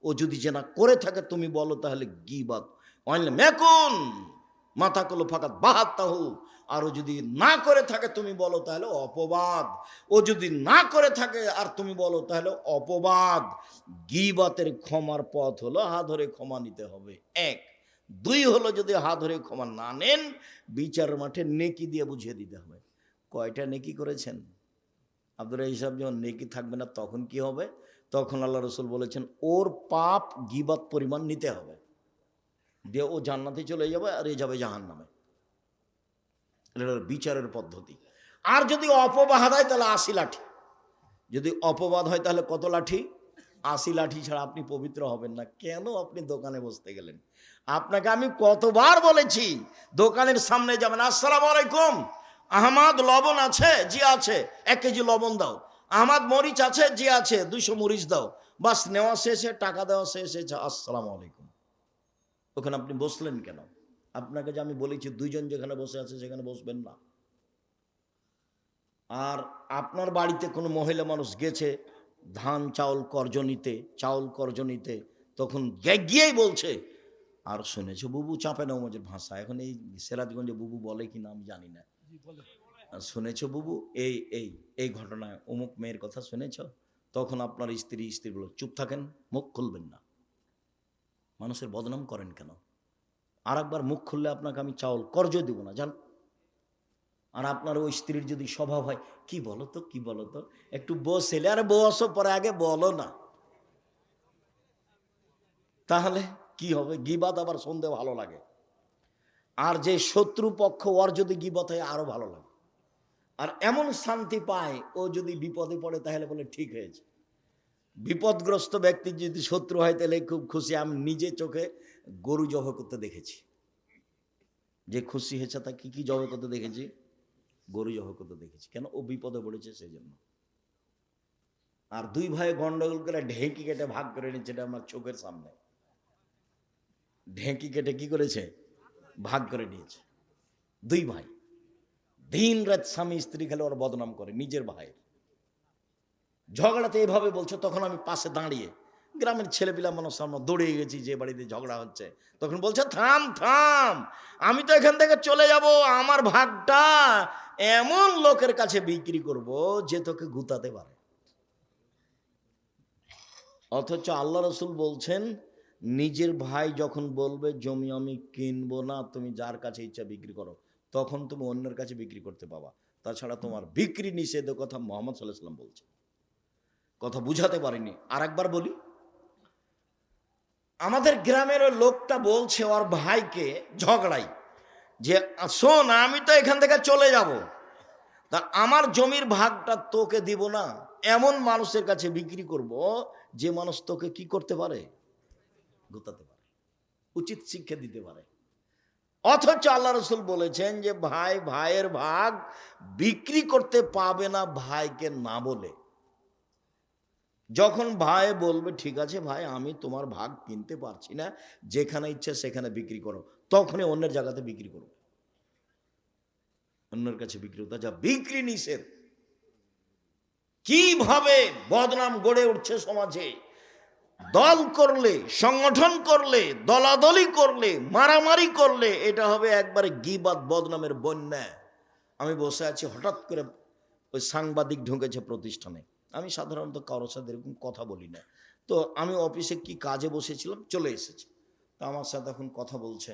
ও যদি জেনা করে থাকে তুমি বলো তাহলে গীবাত। অনলে মেকুন মাতাকুল্লো ফাঁকা বাহাত্তাহু, আর ও যদি না করে থাকে তুমি বলো তাহলে অপবাদ, ও যদি না করে থাকে আর তুমি বলো তাহলে অপবাদ। গীবাতের ক্ষমার পথ হলো হাত ধরে ক্ষমা নিতে হবে, এক। দুই হলো, যদি হাত ধরে ক্ষমা না নেন, বিচার মাঠে নেকি দিয়ে বুঝিয়ে দিতে হবে। কয়টা নেকি করেছেন? আপনারা হিসাব যখন নেকি থাকবে না তখন কি হবে? তখন আল্লাহ রসুল বলেছেন, ওর পাপ গীবাত পরিমাণ নিতে হবে, দিয়ে ও জান্নাতে চলে যাবে আর এ যাবে জাহান্নামে। এটা বিচারের পদ্ধতি। আর যদি অপবাদ হয় তাহলে 80 লাঠি। যদি অপবাদ হয় তাহলে কত লাঠি? 80 লাঠি ছাড়া আপনি পবিত্র হবেন না। কেন আপনি দোকানে বসতে গেলেন? আপনাকে আমি কতবার বলেছি দোকানের সামনে যাবেন, আসসালামু আলাইকুম, আহমাদ লবণ আছে? জি আছে, 1 কেজি লবণ দাও। আহমাদ মরিচ আছে? জি আছে, 200 মরিচ দাও। বাস নেওয়া শেষে, টাকা দেওয়া শেষে, আসসালামু আলাইকুম। ওখানে আপনি বসলেন কেন? আপনাকে যে আমি বলেছি 2 জন যেখানে বসে আছে সেখানে বসবেন না। আর আপনার বাড়িতে কোনো মহিলা মানুষ গেছে ধান চাউল কর্জ নিতে, তখন গিয়েই বলছে, আর শুনেছো বুবু, চাপে নওয়াজের ভাষা, এখন এই সিরাজগঞ্জে বুবু বলে কি না আমি জানি না, শুনেছো বুবু এই এই এই ঘটনায় অমুক মেয়ের কথা শুনেছ? তখন আপনার স্ত্রী বলে, চুপ থাকেন, মুখ খুলবেন না। মানুষের বদনাম করেন কেন? আর একবার মুখ খুললে আপনাকে আমি চাউল কর্জ দেব না, জান। আর আপনার ওই স্ত্রীর যদি স্বভাব হয়, কি বলো তো, কি বলো তো, একটু বসেলে, আরে বসো, পরে আগে বলো না, তাহলে কি হবে? গীবাত আবার শুনতে ভালো লাগে। আর যে শত্রু পক্ষ, ওর যদি গীবাত হয় আরো ভালো লাগে। আর এমন শান্তি পায়, ও যদি বিপদে পড়ে তাহলে বলে ঠিক হয়েছে। বিপদগ্রস্ত ব্যক্তি যদি শত্রু হয় তাহলে খুব খুশি। আমি নিজে চোখে গরু জব করতে দেখেছি, যে খুশি হয়েছে তা কি জব করতে দেখেছি? গরু জব করতে দেখেছি। কেন? ও বিপদে পড়েছে সেই জন্য। আর 2 ভাই গন্ডগোল করে ঢেঁকি কেটে ভাগ করে নিচ্ছে, এটা আমার চোখের সামনে। ঢেঁকি কেটে কি করেছে? ভাগ করে নিয়েছে। 2 ভাই দিন রাত স্বামী স্ত্রী খেলে ওর বদনাম করে নিজের ভাইয়ের। ঝগড়াতে এভাবে বলছে, তখন আমি পাশে দাঁড়িয়ে, গ্রামের ছেলেপিলা মানুষ সামনে দৌড়ে গেছি যে বাড়িতে ঝগড়া হচ্ছে, তখন বলছে, থাম থাম, আমি তো এখান থেকে চলে যাব, আমার ভাগটা এমন লোকের কাছে বিক্রি করব যে তোকে গুতাতে পারে। অথচ আল্লাহ রসুল বলছেন, নিজের ভাই যখন বলবে জমি আমি কিনবো না, তুমি যার কাছে ইচ্ছা বিক্রি করো, তখন তুমি অন্যের কাছে বিক্রি করতে পাবা, তাছাড়া তোমার বিক্রি নিষেধ। কথা মুহাম্মদ সাল্লাল্লাহু আলাইহি ওয়াসাল্লাম বলছে। কথা বুঝাতে পারিনি, আর একবার বলি। আমাদের গ্রামের ওই লোকটা বলছে ওর ভাইকে ঝগড়াই, যে শোন, আমি তো এখান থেকে চলে যাব, তা আমার জমির ভাগটা তোকে দিব না, এমন মানুষের কাছে বিক্রি করব যে মানুষ তোকে কি করতে পারে? গোতাতে পারে, উচিত শিক্ষা দিতে পারে। অথচ আল্লাহ রসুল বলেছেন যে ভাই ভাইয়ের ভাগ বিক্রি করতে পাবে না ভাইকে না বলে। যখন ভাই বলবে ঠিক আছে ভাই, আমি তোমার ভাগ কিনতে পারছি না, যেখানে ইচ্ছে সেখানে বিক্রি করো, তখনই অন্যের জায়গাতে বিক্রি করো, অন্যের কাছে বিক্রি করো, যা বিক্রি নিষেধ। কিভাবে বদনাম গড়ে উঠছে সমাজে! দল করলে, সংগঠন করলে, দলাদলি করলে, মারামারি করলে এটা হবে একবারে গীবাত বদনামের বন্যা। আমি বসে আছি, হঠাৎ করে ওই সাংবাদিক ঢুকেছে প্রতিষ্ঠানে। আমি সাধারণত কারোর সাথে এরকম কথা বলি না। তো আমি অফিসে কি কাজে বসেছিলাম, চলে এসেছি। তো আমার সাথে এখন কথা বলছে,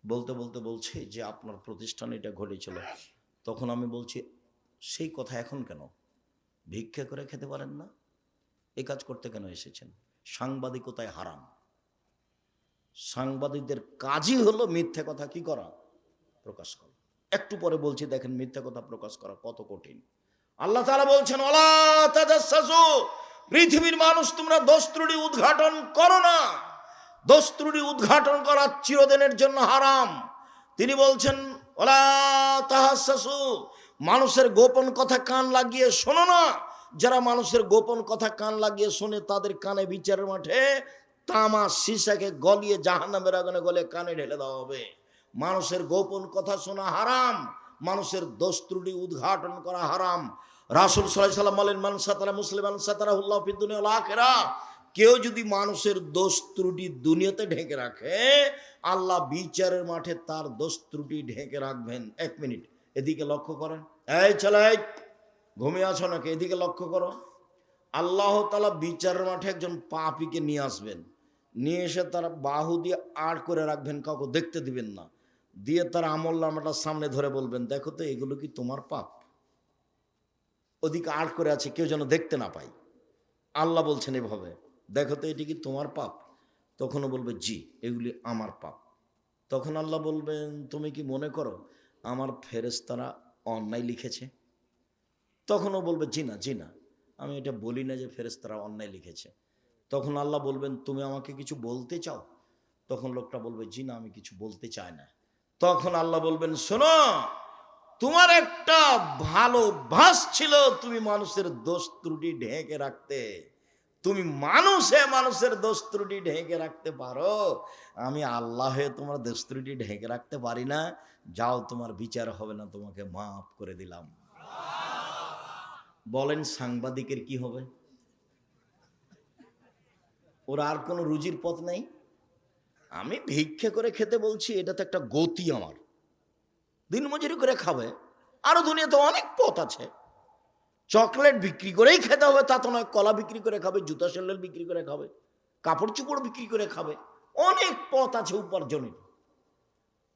বলতে বলতে বলছে যে আপনার প্রতিষ্ঠানে এটা ঘটেছিল। তখন আমি বলছি, সেই কথা এখন কেন? ভিক্ষা করে খেতে পারেন না? এই কাজ করতে কেন এসেছেন? সাংবাদিকতায় হারাম। সাংবাদিকদের কাজই হলো মিথ্যা কথা কি করা, প্রকাশ করা। একটু পরে বলছি, দেখেন মিথ্যা কথা প্রকাশ করা কত কঠিন। আল্লাহ তাআলা বলছেন, ওয়ালা তাজাসসু, পৃথিবীর মানুষ তোমরা দোষ ত্রুটি উদ্ঘাটন করো না। দোষ ত্রুটি উদ্ঘাটন করা চিরদিনের জন্য হারাম। তিনি বলছেন, ওয়ালা তাহাসসু, মানুষের গোপন কথা কান লাগিয়ে শোনো না। যারা মানুষের গোপন কথা কান লাগিয়ে শোনে তাদের কানে বিচারের মাঠে তামা সীসাকে গলিয়ে জাহান্নামের আগুনে গলে কানে ঢেলে দেওয়া হবে। মানুষের গোপন কথা শোনা হারাম, মানুষের দোষ ত্রুটি উদ্ঘাটন করা হারাম। রাসূল সাল্লাল্লাহু আলাইহি ওয়াসাল্লাম বলেন, মান সাতারা মুসলিমান সাতারাহুল্লাহু ফিদ দুনিয়া ওয়াল আখিরা। কেউ যদি মানুষের দোষ ত্রুটি দুনিয়াতে ঢেকে রাখে, আল্লাহ বিচারের মাঠে তার দোষ ত্রুটি ঢেকে রাখবেন। এক মিনিট এদিকে লক্ষ্য করেন। এই ছেলে, ঘুমিয়ে আছো নাকি? এদিকে লক্ষ্য করো। আল্লাহ তাআলা বিচারের মাঠে একজন পাপীকে নিয়ে আসবেন, নিয়ে এসে তার বাহু দিয়ে আড় করে রাখবেন, কাউকে দেখতে দিবেন না। দিয়ে তার আমলনামাটা সামনে ধরে বলবেন, দেখো তো এগুলো কি তোমার পাপ? ওদিকে আড় করে আছে, কেউ যেন দেখতে না পায়। আল্লাহ বলছেন এভাবে, দেখো তো এটি কি তোমার পাপ? তখনও বলবে জি, এগুলি আমার পাপ। তখন আল্লাহ বলবেন, তুমি কি মনে করো আমার ফেরেশতারা অন্যায় লিখেছে? তখনও বলবে জি না, জি না, আমি এটা বলি না যে ফেরেশতারা অন্যায় লিখেছে। তখন আল্লাহ বলবেন, তুমি আমাকে কিছু বলতে চাও? তখন লোকটা বলবে জি না, আমি কিছু বলতে চাই না। তখন আল্লাহ বলবেন, শোনো, তোমার একটা ভালো ভাস ছিল, তুমি মানুষের দোষ ত্রুটি ঢেকে রাখতে। তুমি মানুষের দোষ ত্রুটি ঢেকে রাখতে পারো, আমি আল্লাহ হয়ে তোমার দোষ ত্রুটি ঢেকে রাখতে পারি না। যাও, তোমার বিচার হবে না, তোমাকে মাফ করে দিলাম। বলেন সাংবাদিকের কি হবে? ওর আর কোনো রুজির পথ নেই। আমি ভিক্ষে করে খেতে বলছি, এটা তো একটা গতি। আমার দিনমজুরি করে খাবে, আরো দুনিয়াতে অনেক পথ আছে। চকলেট বিক্রি করেই খেতে হবে তা তো নয়, কলা বিক্রি করে খাবে, জুতা স্যান্ডেল বিক্রি করে খাবে, কাপড় চোপড় বিক্রি করে খাবে, অনেক পথ আছে উপার্জনের।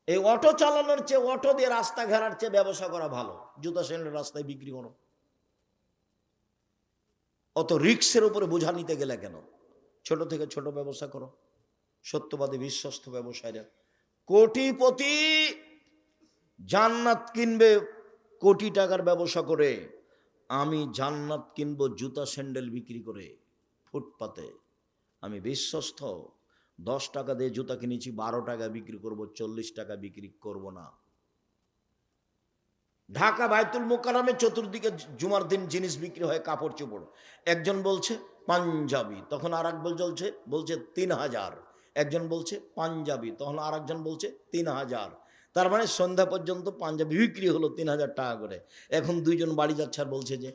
এই অটো চালানোর চেয়ে, অটো দিয়ে রাস্তা ঘেরার চেয়ে ব্যবসা করা ভালো। জুতা স্যান্ডেল রাস্তায় বিক্রি করো, অত রিক্সের উপরে বোঝা নিতে গেলে কেন? ছোট থেকে ছোট ব্যবসা করো। সত্যবাদী বিশ্বস্ত ব্যবসায়ীরা কোটিপতি, জান্নাত কিনবে কোটি টাকার ব্যবসা করে। আমি জান্নাত কিনবো জুতা স্যান্ডেল বিক্রি করে ফুটপাতে। আমি বিশ্বস্ত, 10 টাকা দিয়ে জুতা কিনেছি, 12 টাকা বিক্রি করব, 40 টাকা বিক্রি করব না। ঢাকা বাইতুল মোকাররমে চতুর্দিকে জুমার দিন জিনিস বিক্রি হয়, কাপড় চোপড়। একজন বলছে পাঞ্জাবি, তখন আর এক বলছে 3000। একজন বলছে পাঞ্জাবি, তখন আর একজন বলছে 3000। তার মানে সন্ধ্যা পর্যন্ত পাঞ্জাবি বিক্রি হলো 3000 টাকা করে। এখন দুইজন বাড়ি যাচ্ছে আর বলছে যে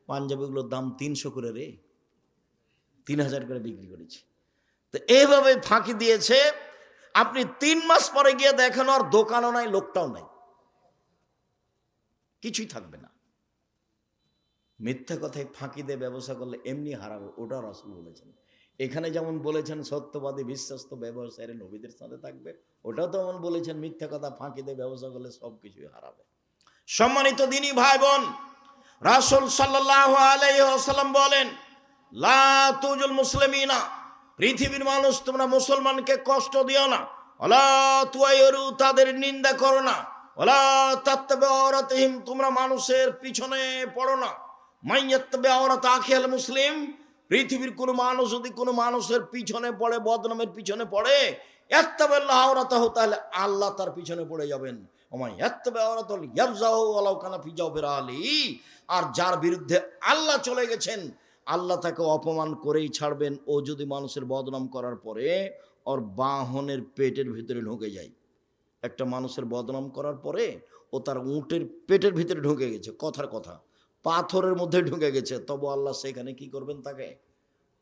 পাঞ্জাবিগুলোর দাম 300 করে রে, 3000 করে বিক্রি করেছি। তো এইভাবে ফাঁকি দিয়েছে। আপনি 3 মাস পরে গিয়ে দেখেন আর দোকানও নাই, লোকটাও নাই, কিছুই থাকবে না। মিথ্যা কথায় ফাঁকি দিয়ে ব্যবসা করলে এমনি হারাবে, ওটা রাসূল বলেছেন। এখানে যেমন বলেছেন সত্যবাদী বিশ্বস্ত ব্যবসায়ীরা নবীদের সাথে থাকবে, ওটাও তো এমন বলেছেন মিথ্যা কথা ফাঁকি দিয়ে ব্যবসা করলে সবকিছুই হারাবে। সম্মানিত দিনী ভাই বোন, রাসূল সাল্লাল্লাহু আলাইহি ওয়াসাল্লাম বলেন, লা তুজুল মুসলিমিনা, পৃথিবীর মানুষ তোমরা মুসলমানকে কষ্ট দিও না। ওয়ালা তুয়াইরু, তাদের নিন্দা করো না। ওয়ালা তাত্তাবিউ আওরাতিহিম, তোমরা মানুষের পিছনে পড়ো না। মাইয়াত্তাবি আওরাত আখিল মুসলিম, পৃথিবীর কোনো মানুষ যদি কোনো মানুষের পিছনে পড়ে, বদনামের পিছনে পড়ে, ইয়াত্তাবিল্লাহ আওরাতাহু, তাহলে আল্লাহ তার পিছনে পড়ে যাবেন। ওমাইয়াত্তাবি আওরাতাহু ইয়াফজাহু ওয়ালাউ কানা ফি জাওফির আলী, আর যার বিরুদ্ধে আল্লাহ চলে গেছেন, আল্লাহ তাকে অপমান করেই ছাড়বেন। ও যদি মানুষের বদনাম করার পরে ওর বাহনের পেটের ভিতরে ঢুকে যায়, একটা মানুষের বদনাম করার পরে ও তার উটের পেটের ভিতরে ঢুকে গেছে, কথার কথা পাথরের মধ্যে ঢুকে গেছে, তবু আল্লাহ সেখানে কি করবেন? তাকে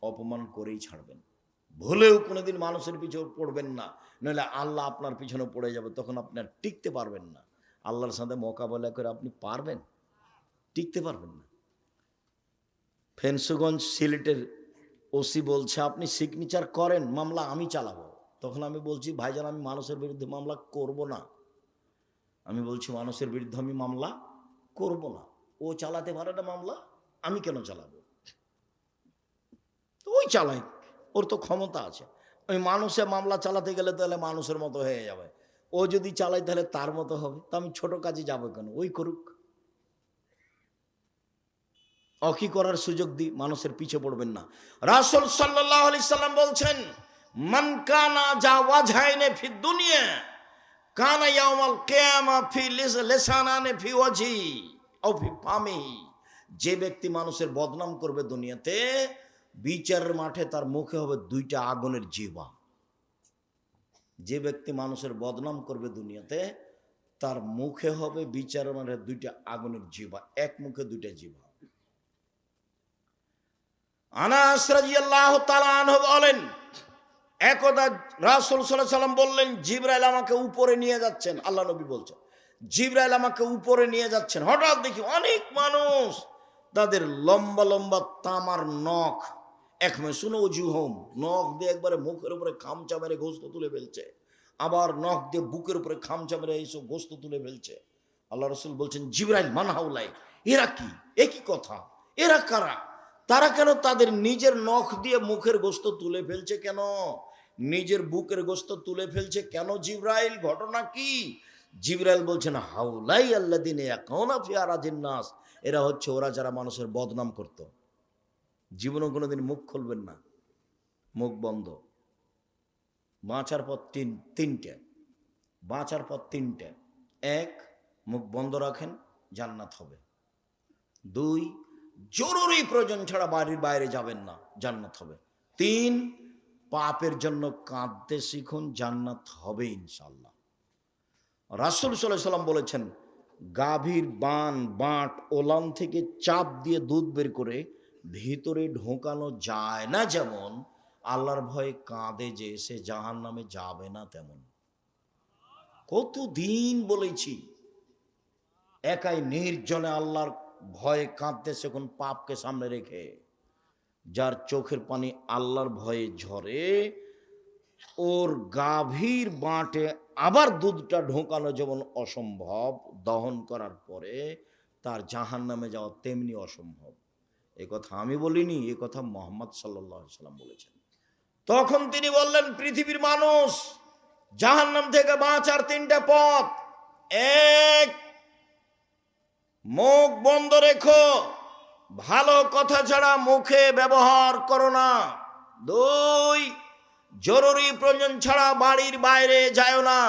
অপমান করেই ছাড়বেন। ভুলেও কোনোদিন মানুষের পিছনে পড়বেন না, নইলে আল্লাহ আপনার পিছনে পড়ে যাবে, তখন আপনি আর টিকতে পারবেন না। আল্লাহর সাথে মোকাবেলা করে আপনি পারবেন? টিকতে পারবেন না। ফেন্সুগঞ্জ সিলেটের ওসি বলছে আপনি সিগনেচার করেন, মামলা আমি চালাবো। তখন আমি বলছি ভাইজান আমি মানুষের বিরুদ্ধে মামলা করব না, আমি বলছি মানুষের বিরুদ্ধে আমি মামলা করব না। ও চালাতে পারে না মামলা, আমি কেন চালাবো? তো ওই চালাই, ওর তো ক্ষমতা আছে। ওই মানুষের মামলা চালাতে গেলে তাহলে মানুষের মতো হয়ে যাবে, ও যদি চালাই তাহলে তার মতো হবে। তো আমি ছোট কাজে যাবো কেন? ওই করুক, অকি করার সুযোগ দিই, মানুষের পিছে পড়বেন না। রাসূল সাল্লাল্লাহু আলাইহি সাল্লাম বলছেন মান কানা জাওয়াজহাইনে ফি দুনিয়া কানা ইয়াউমাল কিয়ামা ফি লিসানানে ফি ওয়াজি আও ফি ফামিহি। যে ব্যক্তি মানুষের বদনাম করবে দুনিয়াতে, বিচারের মাঠে তার মুখে হবে দুইটা আগুনের জিহ্বা। যে ব্যক্তি মানুষের বদনাম করবে দুনিয়াতে, তার মুখে হবে বিচারের মাঠে দুইটা আগুনের জিহ্বা, এক মুখে দুইটা জিহ্বা। আনাস রাদিয়াল্লাহু তাআলা আনহু বলেন একদা রাসূল সাল্লাল্লাহু আলাইহি সাল্লাম বললেন জিবরাইল আমাকে উপরে নিয়ে যাচ্ছেন। আল্লাহ নবী বলছেন জিবরাইল আমাকে উপরে নিয়ে যাচ্ছেন, হঠাৎ দেখি অনেক মানুষ তাদের লম্বা লম্বা তামার নখ, একমে শুনো জুহম, নখ দিয়ে একবারে মুখের উপরে খামচা মেরে গোস্ত তুলে ফেলছে, আবার নখ দিয়ে বুকের উপরে খামচা মেরে এইসব গোস্ত তুলে ফেলছে। আল্লাহ রাসূল বলছেন জিবরাইল মান হাউলাই, এরা কি, একই কথা, এরা কারা? তারা কেন তাদের নিজের নখ দিয়ে মুখের গোস্ত তুলে ফেলছে কেন? নিজের বুকের গোস্ত তুলে ফেলছে কেন জিবরাইল? ঘটনা কি? জিবরাইল বলছেন হাউলাই আল্লাযিনা ইয়াকুনা ফি আরাদিন নাস, এরা হচ্ছে ওরা যারা মানুষের বদনাম করত। জীবনে কোনোদিন মুখ খুলবেন না, মুখ বন্ধ। বাঁচার পথ তিনটে, বাঁচার পথ তিনটে। এক, মুখ বন্ধ রাখেন, জান্নাত হবে। দুই, জরুরি প্রয়োজন ছাড়া বাড়ির বাইরে যাবেন না, জান্নাত হবে। তিন, পাপের জন্য কাঁদতে শিখুন, জান্নাত হবে ইনশাআল্লাহ। রাসূল সাল্লাল্লাহু আলাইহি সাল্লাম বলেছেন গাভীর বাঁট ওলান থেকে চাপ দিয়ে দুধ বের করে ভিতরে ঢোকানো যায় না, যেমন আল্লাহর ভয়ে কাঁদে যে সে জাহান্নামে যাবে না তেমন। কতদিন বলেছি, একাই নির্জনে আল্লাহর ভয়ে কাঁদতেছে কোন পাপকে সামনে রেখে। যার চোখের পানি আল্লাহর ভয়ে ঝরে, ওর গাভীর বাঁটে আবার দুধটা ঢোকানো যেমন অসম্ভব, দহন করার পরে তার জাহান্নামে যাওয়া তেমনি অসম্ভব। এ কথা আমি বলিনি, এ কথা মুহাম্মদ সাল্লাল্লাহু আলাইহি সাল্লাম বলেছেন। তখন তিনি বললেন পৃথিবীর মানুষ, জাহান্নাম থেকে বাঁচার তিনটা পথ। এক, মুখ বন্ধ রেখো, ভালো কথা ছাড়া মুখে ব্যবহার করো না। দুই, জরুরি প্রয়োজন ছাড়া বাড়ির বাইরে যাও না।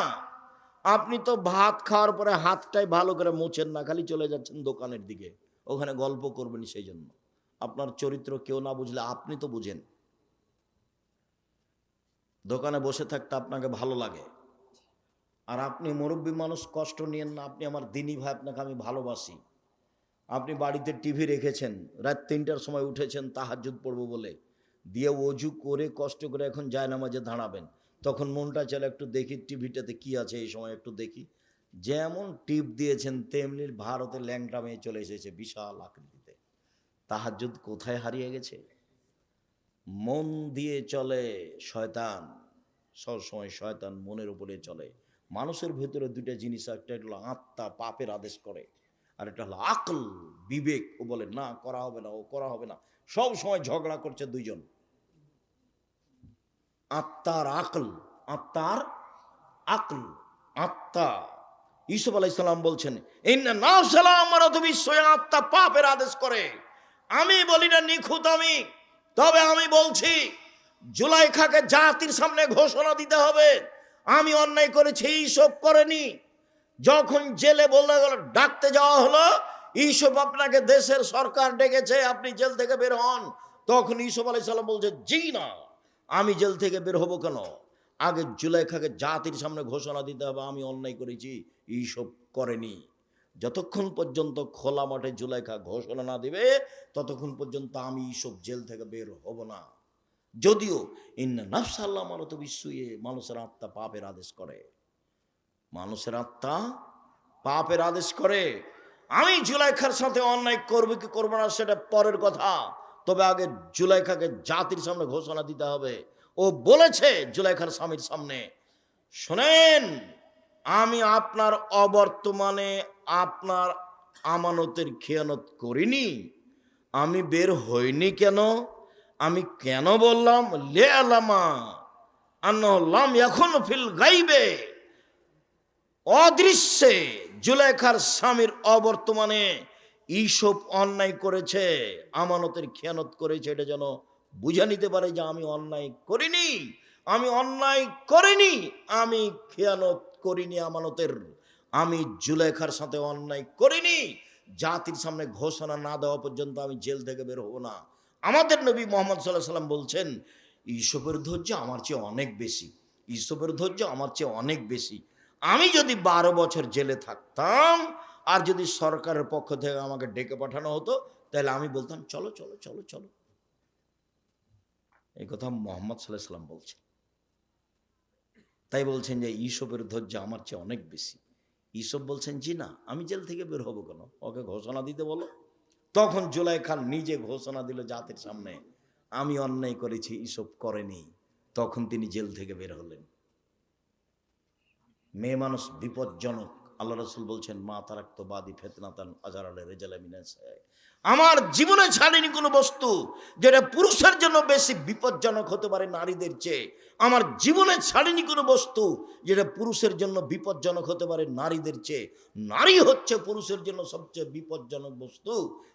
আপনি তো ভাত খাওয়ার পরে হাতটাই ভালো করে মুছেন না, খালি চলে যাচ্ছেন দোকানের দিকে, ওখানে গল্প করবেন। সেই জন্য আপনার চরিত্র কেউ না বুঝলে আপনি তো বুঝেন। দোকানে বসে থাকতে আপনাকে ভালো লাগে, আর আপনি মুরব্বী মানুষ, কষ্ট নিয়েন না, আপনি আমার দিনী ভাই, আপনাকে আমি ভালোবাসি। আপনি বাড়িতে টিভি রেখেছেন, রাত 3টার সময় উঠেছেন তাহাজ্জুদ পড়বো বলে, দিয়ে অজু করে কষ্ট করে এখন জায়নামাজে দাঁড়াবেন, তখন মনটা চলে একটু দেখি টিভিটাতে কি আছে, এই সময় একটু দেখি। যেমন টিপ দিয়েছেন তেমনি ভারতের ল্যাংটা মেয়ে চলে এসেছে বিশাল আকৃতিতে। তাহাজ্জুদ কোথায় হারিয়ে গেছে? মন দিয়ে চলে শয়তান, সবসময় শয়তান মনের উপরে চলে। মানুষের ভেতরে দুইটা জিনিস, একটা হলো আত্মা, পাপের আদেশ করে, আর একটা হলো আকল, বিবেক। ও বলে না করা হবে না, ও করা হবে না, সব সময় ঝগড়া করছে দুইজন। আত্মার আকল, আত্মার আকল, আত্মা। ইউসুফ আলাইহিস সালাম বলছেন ইন্না নাফসালা আমারাতু বিসসুই, আত্মা পাপের আদেশ করে। আমি বলি না নিখুঁত আমি, তবে আমি বলছি জুলাইখাকে জাতির সামনে ঘোষণা দিতে হবে আমি অন্যায় করেছি, ইউসুফ করেনি। যখন জেলে বলতে গেল, ডাকতে যাওয়া হলো, ইউসুফ আপনাকে দেশের সরকার ডেকেছে, আপনি জেল থেকে বের হন। তখন ইউসুফ আলাইহিস সালাম বলছে জি না, আমি জেল থেকে বের হব কেন? আগে জুলাইখাকে জাতির সামনে ঘোষণা দিতে হবে আমি অন্যায় করেছি, ইউসুফ করেনি। যতক্ষণ পর্যন্ত খোলা মাঠে জুলাইখা ঘোষণা না দিবে, ততক্ষণ পর্যন্ত আমি ইউসুফ জেল থেকে বের হব না। যদিও ইন্না নাফসা আল্লাহ মারত বিশ্বয়ে, মানুষের আত্মা পাপের আদেশ করে, মানুষের আত্মা পাপের আদেশ করে। আমি জুলাইখার সাথে অন্যায় করবো কি করবো না সেটা পরের কথা, তবে আগে জুলাইখাকে জাতির সামনে ঘোষণা দিতে হবে। ও বলেছে জুলাইখার স্বামীর সামনে, শোনেন, আমি আপনার অবর্তমানে আপনার আমানতের খেয়ানত করিনি, আমি বের হইনি কেন, আমি কেন বললাম লে আলামা আন্নাহুল্লাম এখন ফিল গাইবে, অদৃশ্যে জুলেখার স্বামীর অবর্তমানে এইসব অন্যায় করেছে, আমানতের খেয়ানত করেছে, এটা যেন বুঝে নিতে পারে যে আমি অন্যায় করিনি, আমি অন্যায় করিনি, আমি খেয়ানত করিনি আমানতের, আমি জুলেখার সাথে অন্যায় করিনি। জাতির সামনে ঘোষণা না দেওয়া পর্যন্ত আমি জেল থেকে বের হব না। আমাদের নবী মুহাম্মদ সাল্লাল্লাহু আলাইহি ওয়াসাল্লাম বলছেন, ইউসুফের ধৈর্য আমার চেয়ে অনেক বেশি, ইউসুফের ধৈর্য আমার চেয়ে অনেক বেশি। আমি যদি 12 বছর জেলে থাকতাম আর যদি সরকারের পক্ষ থেকে আমাকে ডেকে পাঠানো হতো, তাহলে আমি বলতাম চলো চলো চলো চলো। এই কথা মুহাম্মদ সাল্লাল্লাহু আলাইহি ওয়াসাল্লাম বলছেন। তাই বলছেন যে ইউসুফের ধৈর্য আমার চেয়ে অনেক বেশি। ইউসুফ বলছেন জি না, আমি জেল থেকে বের হবো কেন, ওকে ঘোষণা দিতে বলো। তখন জুলাইখা নিজে ঘোষণা দিল জাতির সামনে, আমি অন্যায় করেছি, ইউসুফ করেনি। তখন তিনি জেল থেকে বের হলেন। মেয়ে মানুষ বিপজ্জনক। আল্লাহ রাসূল বলছেন, মা তারাক্তু বাদি ফিতনাতান আজারালে রিজালা মিনাস, আমার জীবনে ছাড়িনি কোনো বস্তু যেটা পুরুষের জন্য বেশি বিপজ্জনক হতে পারে নারীদের চেয়ে। আমার জীবনে ছাড়িনি কোনো বস্তু যেটা পুরুষের জন্য বিপজ্জনক হতে পারে নারীদের চেয়ে। নারী হচ্ছে পুরুষের জন্য সবচেয়ে বিপজ্জনক বস্তু।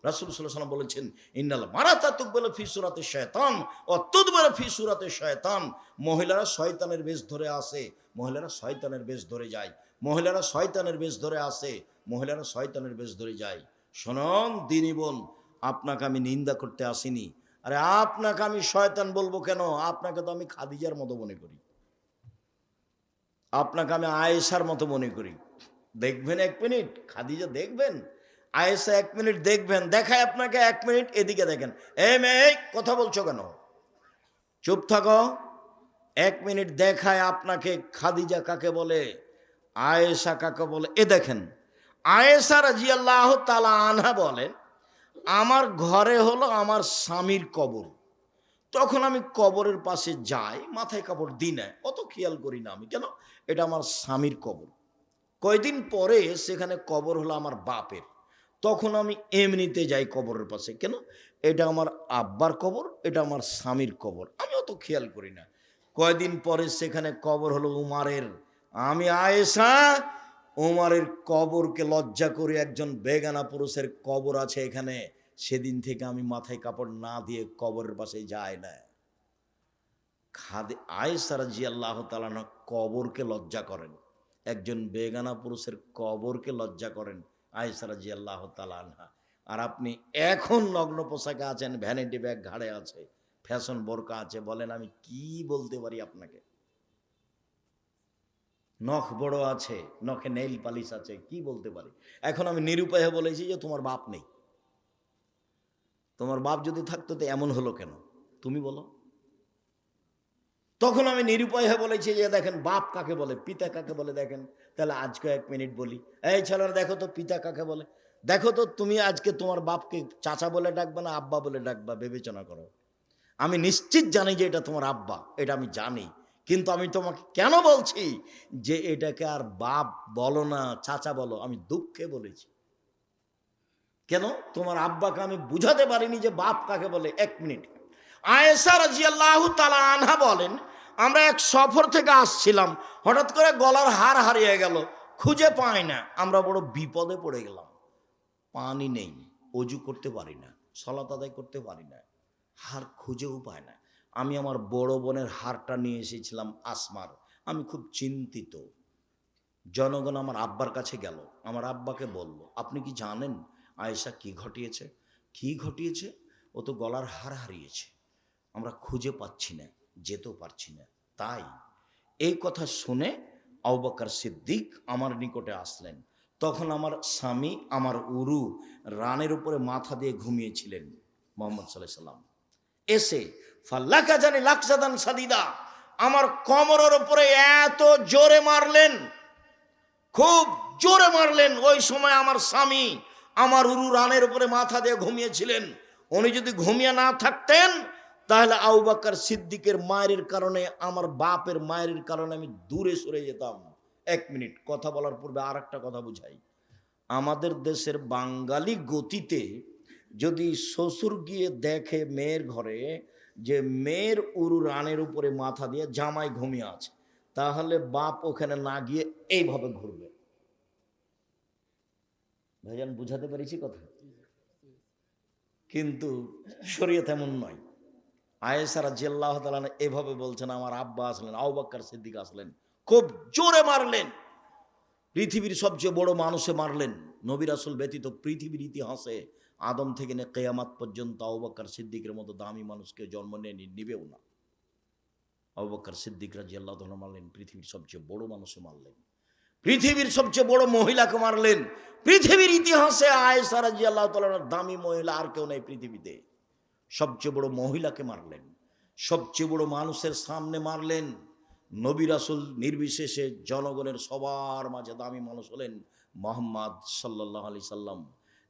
রাসূল সাল্লাল্লাহু আলাইহি ওয়াসাল্লাম বলেছেন, ইন্নাল মারাতা তুকবালু ফি সূরাতি শায়তান ওয়া তুদবারু ফি সূরাতি শায়তান। মহিলারা শয়তানের বেশ ধরে আসে, মহিলারা শয়তানের বেশ ধরে যায়, মহিলারা শয়তানের বেশ ধরে আসে, মহিলারা শয়তানের বেশ ধরে যায়। শোনন দিনী বোন, আপনাকে আমি নিন্দা করতে আসিনি। আরে আপনাকে আমি শয়তান বলবো কেন? আপনাকে তো আমি খাদিজার মতো মনে করি, আপনাকে আমি আয়েশার মতো মনে করি। দেখবেন 1 মিনিট খাদিজা দেখবেন, আয়েশা 1 মিনিট দেখবেন, দেখায় আপনাকে 1 মিনিট এদিকে দেখেন। এই মেয়ে কথা বলছো কেন, চুপ থাকো। 1 মিনিট দেখায় আপনাকে খাদিজা কাকে বলে, আয়েশা কাকে বলে। এ দেখেন, আয়েশা রাদিয়াল্লাহু তাআলা আনহা বলেন, আমার ঘরে হলো আমার স্বামীর কবর, তখন আমি কবরের পাশে যাই, মাথায় কাপড় দিই না, অত খেয়াল করি না আমি, কেন এটা আমার স্বামীর কবর। কয়দিন পরে সেখানে কবর হলো আমার বাপের, তখন আমি এমনিতে যাই কবরের পাশে, কেন এটা আমার আব্বার কবর, এটা আমার স্বামীর কবর, আমি অত খেয়াল করি না। কয়দিন পরে সেখানে কবর হলো উমারের, আমি আয়েশা উমারের কবরকে লজ্জা করে, একজন বেগানা পুরুষের কবর আছে এখানে, সেদিন থেকে আমি মাথায় কাপড় না দিয়ে কবরের পাশে যাই না। আয়েশা রাদিয়াল্লাহু তাআলা আনহা কবরকে লজ্জা করেন, একজন বেগানা পুরুষের কবরকে লজ্জা করেন আয়েশা রাদিয়াল্লাহু তাআলা আনহা। আর আপনি এখন নগ্ন পোশাকে আছেন, ভ্যানিটি ব্যাগ ঘাড়ে আছে, ফ্যাশন বোরকা আছে, বলেন আমি কি বলতে পারি আপনাকে? নখ বড় আছে, নখে নেইল পালিশ আছে, কি বলতে পারি? এখন আমি নিরুপায় বলেছি যে তোমার বাপ নেই, তোমার বাপ যদি থাকতো তো এমন হলো কেন, তুমি বলো। তখন আমি নিরুপায় হয়ে বলেছি যে দেখেন বাপ কাকে বলে, পিতা কাকে বলে দেখেন। তাহলে আজকে 1 মিনিট বলি, এই ছেলেরা দেখো তো পিতা কাকে বলে, দেখো তো তুমি আজকে তোমার বাপকে চাচা বলে ডাকবা না আব্বা বলে ডাকবা, বিবেচনা করো। আমি নিশ্চিত জানি যে এটা তোমার আব্বা, এটা আমি জানি, কিন্তু আমি তোমাকে কেন বলছি যে এটাকে আর বাপ বলো না চাচা বলো, আমি দুঃখে বলেছি। কেন? তোমার আব্বাকে আমি বুঝাতে পারিনি যে বাপ কাকে বলে। 1 মিনিট। আয়েশা রাদিয়াল্লাহু তাআলা আনহা বলেন, আমরা এক সফর থেকে আসছিলাম, হঠাৎ করে গলার হার হারিয়ে গেল, খুঁজে পাই না, আমরা বড় বিপদে পড়ে গেলাম। পানি নেই, অজু করতে পারি না, সালাত আদায় করতে পারি না, হার খুঁজেও পায় না। আমি আমার বড় বোনের হারটা নিয়ে এসেছিলাম আসমার, আমি খুব চিন্তিত। জনগণ আমার আব্বার কাছে গেল, আমার আব্বাকে বলল, আপনি কি জানেন আয়েশা কি ঘটিয়েছে? কি ঘটিয়েছে? ও তো গলার হার হারিয়েছে, আমরা খুঁজে পাচ্ছি না, যেতেও পারছি না। তাই এই কথা শুনে আবু বকর সিদ্দিক আমার নিকটে আসলেন। তখন আমার স্বামী আমার উরু রানের উপরে মাথা দিয়ে ঘুমিয়েছিলেন। মুহাম্মদ সাল্লাল্লাহু আলাইহি সাল্লাম এসে ফাল্লাকা জানি লাকসাদান সাদিদা, আমার কোমরের উপরে এত জোরে মারলেন, খুব জোরে মারলেন। ওই সময় আমার স্বামী আমার উরু রানের উপরে মাথা দিয়ে ঘুমিয়েছিলেন। উনি যদি ঘুমিয়ে না থাকতেন তাহলে আবু বকর সিদ্দিকের মায়ের কারণে, আমার বাপের মায়ের কারণে আমি দূরে সরে যেতাম। এক মিনিট, কথা বলার পূর্বে আর একটা কথা বুঝাই। আমাদের দেশের বাঙালি গতিতে যদি শ্বশুর গিয়ে দেখে মেয়ের ঘরে যে মেয়ের উরু রানের উপরে মাথা দিয়ে জামাই ঘুমিয়ে আছে, তাহলে বাপ ওখানে না গিয়ে এইভাবে ঘুরবে। ভাইজান বুঝাতে পেরেছি কথা? কিন্তু শরীয়ত এমন নয়। আয়েশা রাদিয়াল্লাহু তাআলা এভাবে বলছেন, আমার আব্বা আসলেন, আবু বকর সিদ্দিক আসলেন, খুব জোরে মারলেন, পৃথিবীর সবচেয়ে বড় মানুষে মারলেন। নবী রাসূল ব্যতীত পৃথিবীর ইতিহাসে আদম থেকে নিয়ে কিয়ামত পর্যন্ত আবু বকর সিদ্দিকের মতো দামি মানুষকে জন্ম নিবেও না। আবু বকর সিদ্দিক রাদিয়াল্লাহু তাআলা মারলেন, পৃথিবীর সবচেয়ে বড় মানুষে মারলেন, পৃথিবীর সবচেয়ে বড় মহিলাকে মারলেন। পৃথিবীর ইতিহাসে আয়েশা রাদিয়াল্লাহু তাআলার দামি মহিলা আর কেউ নেই পৃথিবীতে। সবচেয়ে বড় মহিলাকে মারলেন, সবচেয়ে বড় মানুষের সামনে মারলেন। নবী রাসূল নির্বিশেষে জনগণের সবার মাঝে দামি মানুষ হলেন মুহাম্মদ সাল্লাল্লাহু আলাইহি সাল্লাম।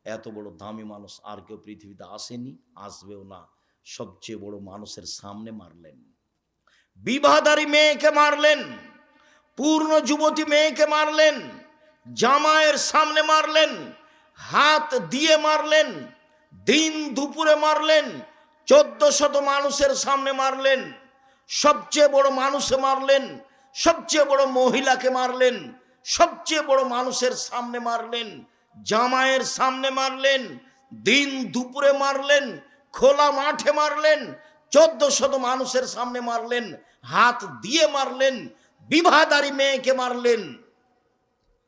এত বড় দামি মানুষ আর কেউ পৃথিবীতে আসেনি, আসবেও না। সবচেয়ে বড় মানুষের সামনে মারলেন। বিবাহধারী মেয়েকে মারলেন, পূর্ণ যুবতী মেয়েকে মারলেন, জামাইয়ের সামনে মারলেন, হাত দিয়ে মারলেন, দিন দুপুরে মারলেন, 1400 মানুষের সামনে মারলেন। সবচেয়ে বড় মানুষে মারলেন, সবচেয়ে বড় মহিলাকে মারলেন, সবচেয়ে বড় মানুষের সামনে মারলেন, জামাইয়ের সামনে মারলেন, দিন দুপুরে মারলেন, খোলা মাঠে মারলেন, 1400 মানুষের সামনে মারলেন, হাত দিয়ে মারলেন, বিবাহধারী মেয়েকে মারলেন,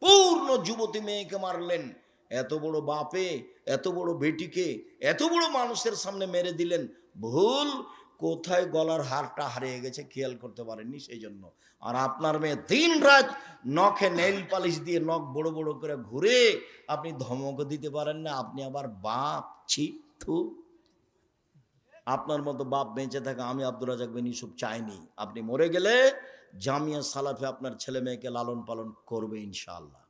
পূর্ণ যুবতী মেয়েকে মারলেন। এত বড় বাপে এত বড় বেটিকে এত বড় মানুষের সামনে মেরে দিলেন। ভুল কোথায় গলার হারটা হারিয়ে গেছে খেয়াল করতে পারেননি, সেই জন্য। আর আপনার মেয়ে দিন রাত নখে নেইল পালিশ দিয়ে নখ বড় বড় করে ঘুরে আপনি ধমক দিতে পারেন না, আপনি আবার বাপ। ছি থু। আপনার মতো বাপ বেঁচে থাকা আমি আব্দুর রাজ্জাক বিন ইউসুফ চাইনি। আপনি মরে গেলে জামিয়া সালাফে আপনার ছেলে মেয়েকে লালন পালন করবে ইনশাআল্লাহ।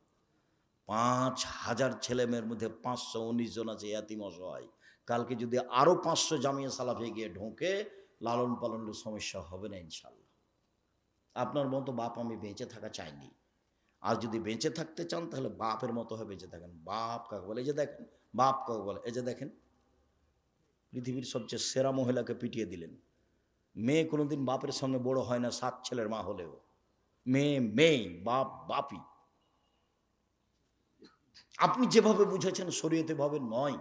5000 ছেলে মেয়ের মধ্যে 519 জন আছে ইয়াতিম অসহায়। কালকে যদি আরো 500 জামিয়া সালাফে গিয়ে ঢোকে, লালন পালনের সমস্যা হবে না ইনশাআল্লাহ। আপনার মতো বাপ আমি বেঁচে থাকা চাইনি। আর যদি বেঁচে থাকতে চান তাহলে বাপের মতো হয়ে বেঁচে থাকেন। বাপ কাকে বলে? এই যে দেখেন, বাপ কাকে বলে? এই যে দেখেন, পৃথিবীর সবচেয়ে সেরা মহিলাকে পিটিয়ে দিলেন। মেয়ে কোনোদিন বাপের সঙ্গে বড় হয় না, 7 ছেলের মা হলেও। মেয়ে মেয়ে, বাপ বাপই। আপনি যেভাবে বুঝেছেন শরীয়তে ভাবে নয়।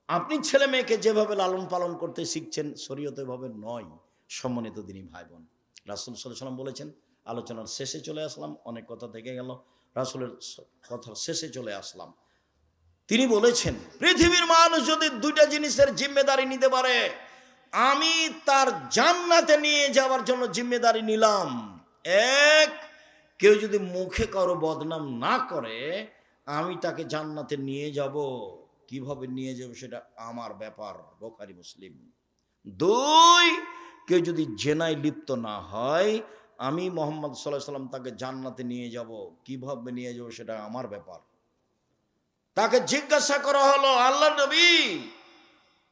আপনি ছেলে মেয়েকে যেভাবে লালন পালন করতে শিখছেন শরীয়তে ভাবে নয়। সম্মানিত দিনী ভাই বোন, রাসূল সাল্লাল্লাহু আলাইহি ওয়াসাল্লাম বলেছেন, আলোচনার শেষে চলে আসলাম, অনেক কথা থেকে গেল, রাসূলের কথার শেষে চলে আসলাম। তিনি বলেছেন, পৃথিবীর মানুষ যদি 2টা জিনিসের জিম্মেদারি নিতে পারে, আমি তার জান্নাতে নিয়ে যাওয়ার জন্য জিম্মেদারি নিলাম। এক, কেউ যদি মুখে কারো বদনাম না করে আমি তাকে জান্নাতে নিয়ে যাব। কিভাবে নিয়ে যাব সেটা আমার ব্যাপার, বুখারী মুসলিম। 2, কেউ যদি জেনায় লিপ্ত না হয় আমি মুহাম্মদ সাল্লাল্লাহু আলাইহি সাল্লাম তাকে জান্নাতে নিয়ে যাব। কিভাবে নিয়ে যাব সেটা আমার ব্যাপার। তাকে জিজ্ঞাসা করা হলো, আল্লাহ নবী,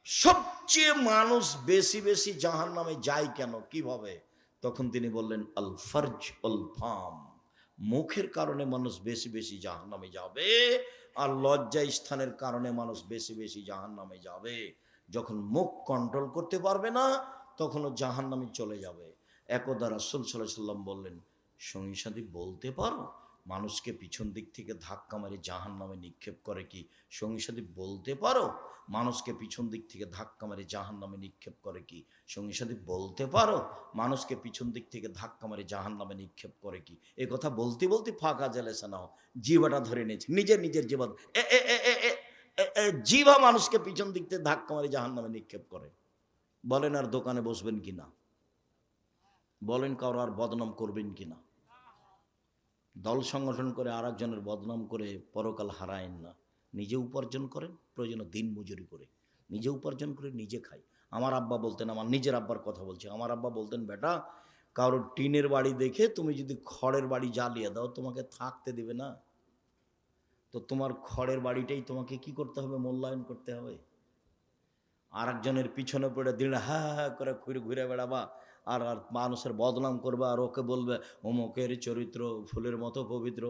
সবচেয়ে মানুষ বেশি বেশি জাহান্নামে যায় কেন, কিভাবে? তখন তিনি বললেন, আল ফারজ আল ফাম, মুখের কারণে মানুষ বেশি বেশি জাহান্নামে যাবে, আর লজ্জা স্থানের কারণে মানুষ বেশি বেশি জাহান্নামে যাবে। যখন মুখ কন্ট্রোল করতে পারবে না তখন ও জাহান্নামে চলে যাবে। একদা রাসূল সাল্লাল্লাহু আলাইহি সাল্লাম বললেন, সঙ্গী সাথী বলতে পারো মানুষকে পিছন দিক থেকে ধাক্কা মেরে জাহান্নামে নিক্ষেপ করে কি? সঙ্গী সাথী বলতে পারো মানুষকে পিছন দিক থেকে ধাক্কা মেরে জাহান্নামে নিক্ষেপ করে কি? সঙ্গী সাথী বলতে পারো মানুষকে পিছন দিক থেকে ধাক্কা মেরে জাহান্নামে নিক্ষেপ করে কি? এ কথা বলতে বলতে ফাঁকা জেলেছে না, জিভাটা ধরে নিয়েছে, নিজের জিভা জিভা মানুষকে পিছন দিক থেকে ধাক্কা মেরে জাহান্নামে নিক্ষেপ করে। বলেন আর দোকানে বসবেন কিনা? বলেন কারো আর বদনাম করবেন কিনা? দল সংগঠন করে আর একজনের বদনাম করে পরকাল হারায়েন না। নিজে উপার্জন করেন, প্রয়োজনে দিন মজুরি করে নিজে উপার্জন করে নিজে খাই। আমার আব্বা বলতেন, আমার নিজের আব্বার কথা বলছি, আমার আব্বা বলতেন, বেটা কারোর টিনের বাড়ি দেখে তুমি যদি খড়ের বাড়ি জ্বালিয়ে দাও তোমাকে থাকতে দিবে না। তো তোমার খড়ের বাড়িটাই তোমাকে কি করতে হবে, মূল্যায়ন করতে হবে। আর একজনের পিছনে পড়ে দিন হ্যাঁ হ্যাঁ করে ঘুরে ঘুরে বেড়াবা, আর আর মানুষের বদনাম করবা, আর ওকে বলবে অমুকের চরিত্র ফুলের মতো পবিত্র।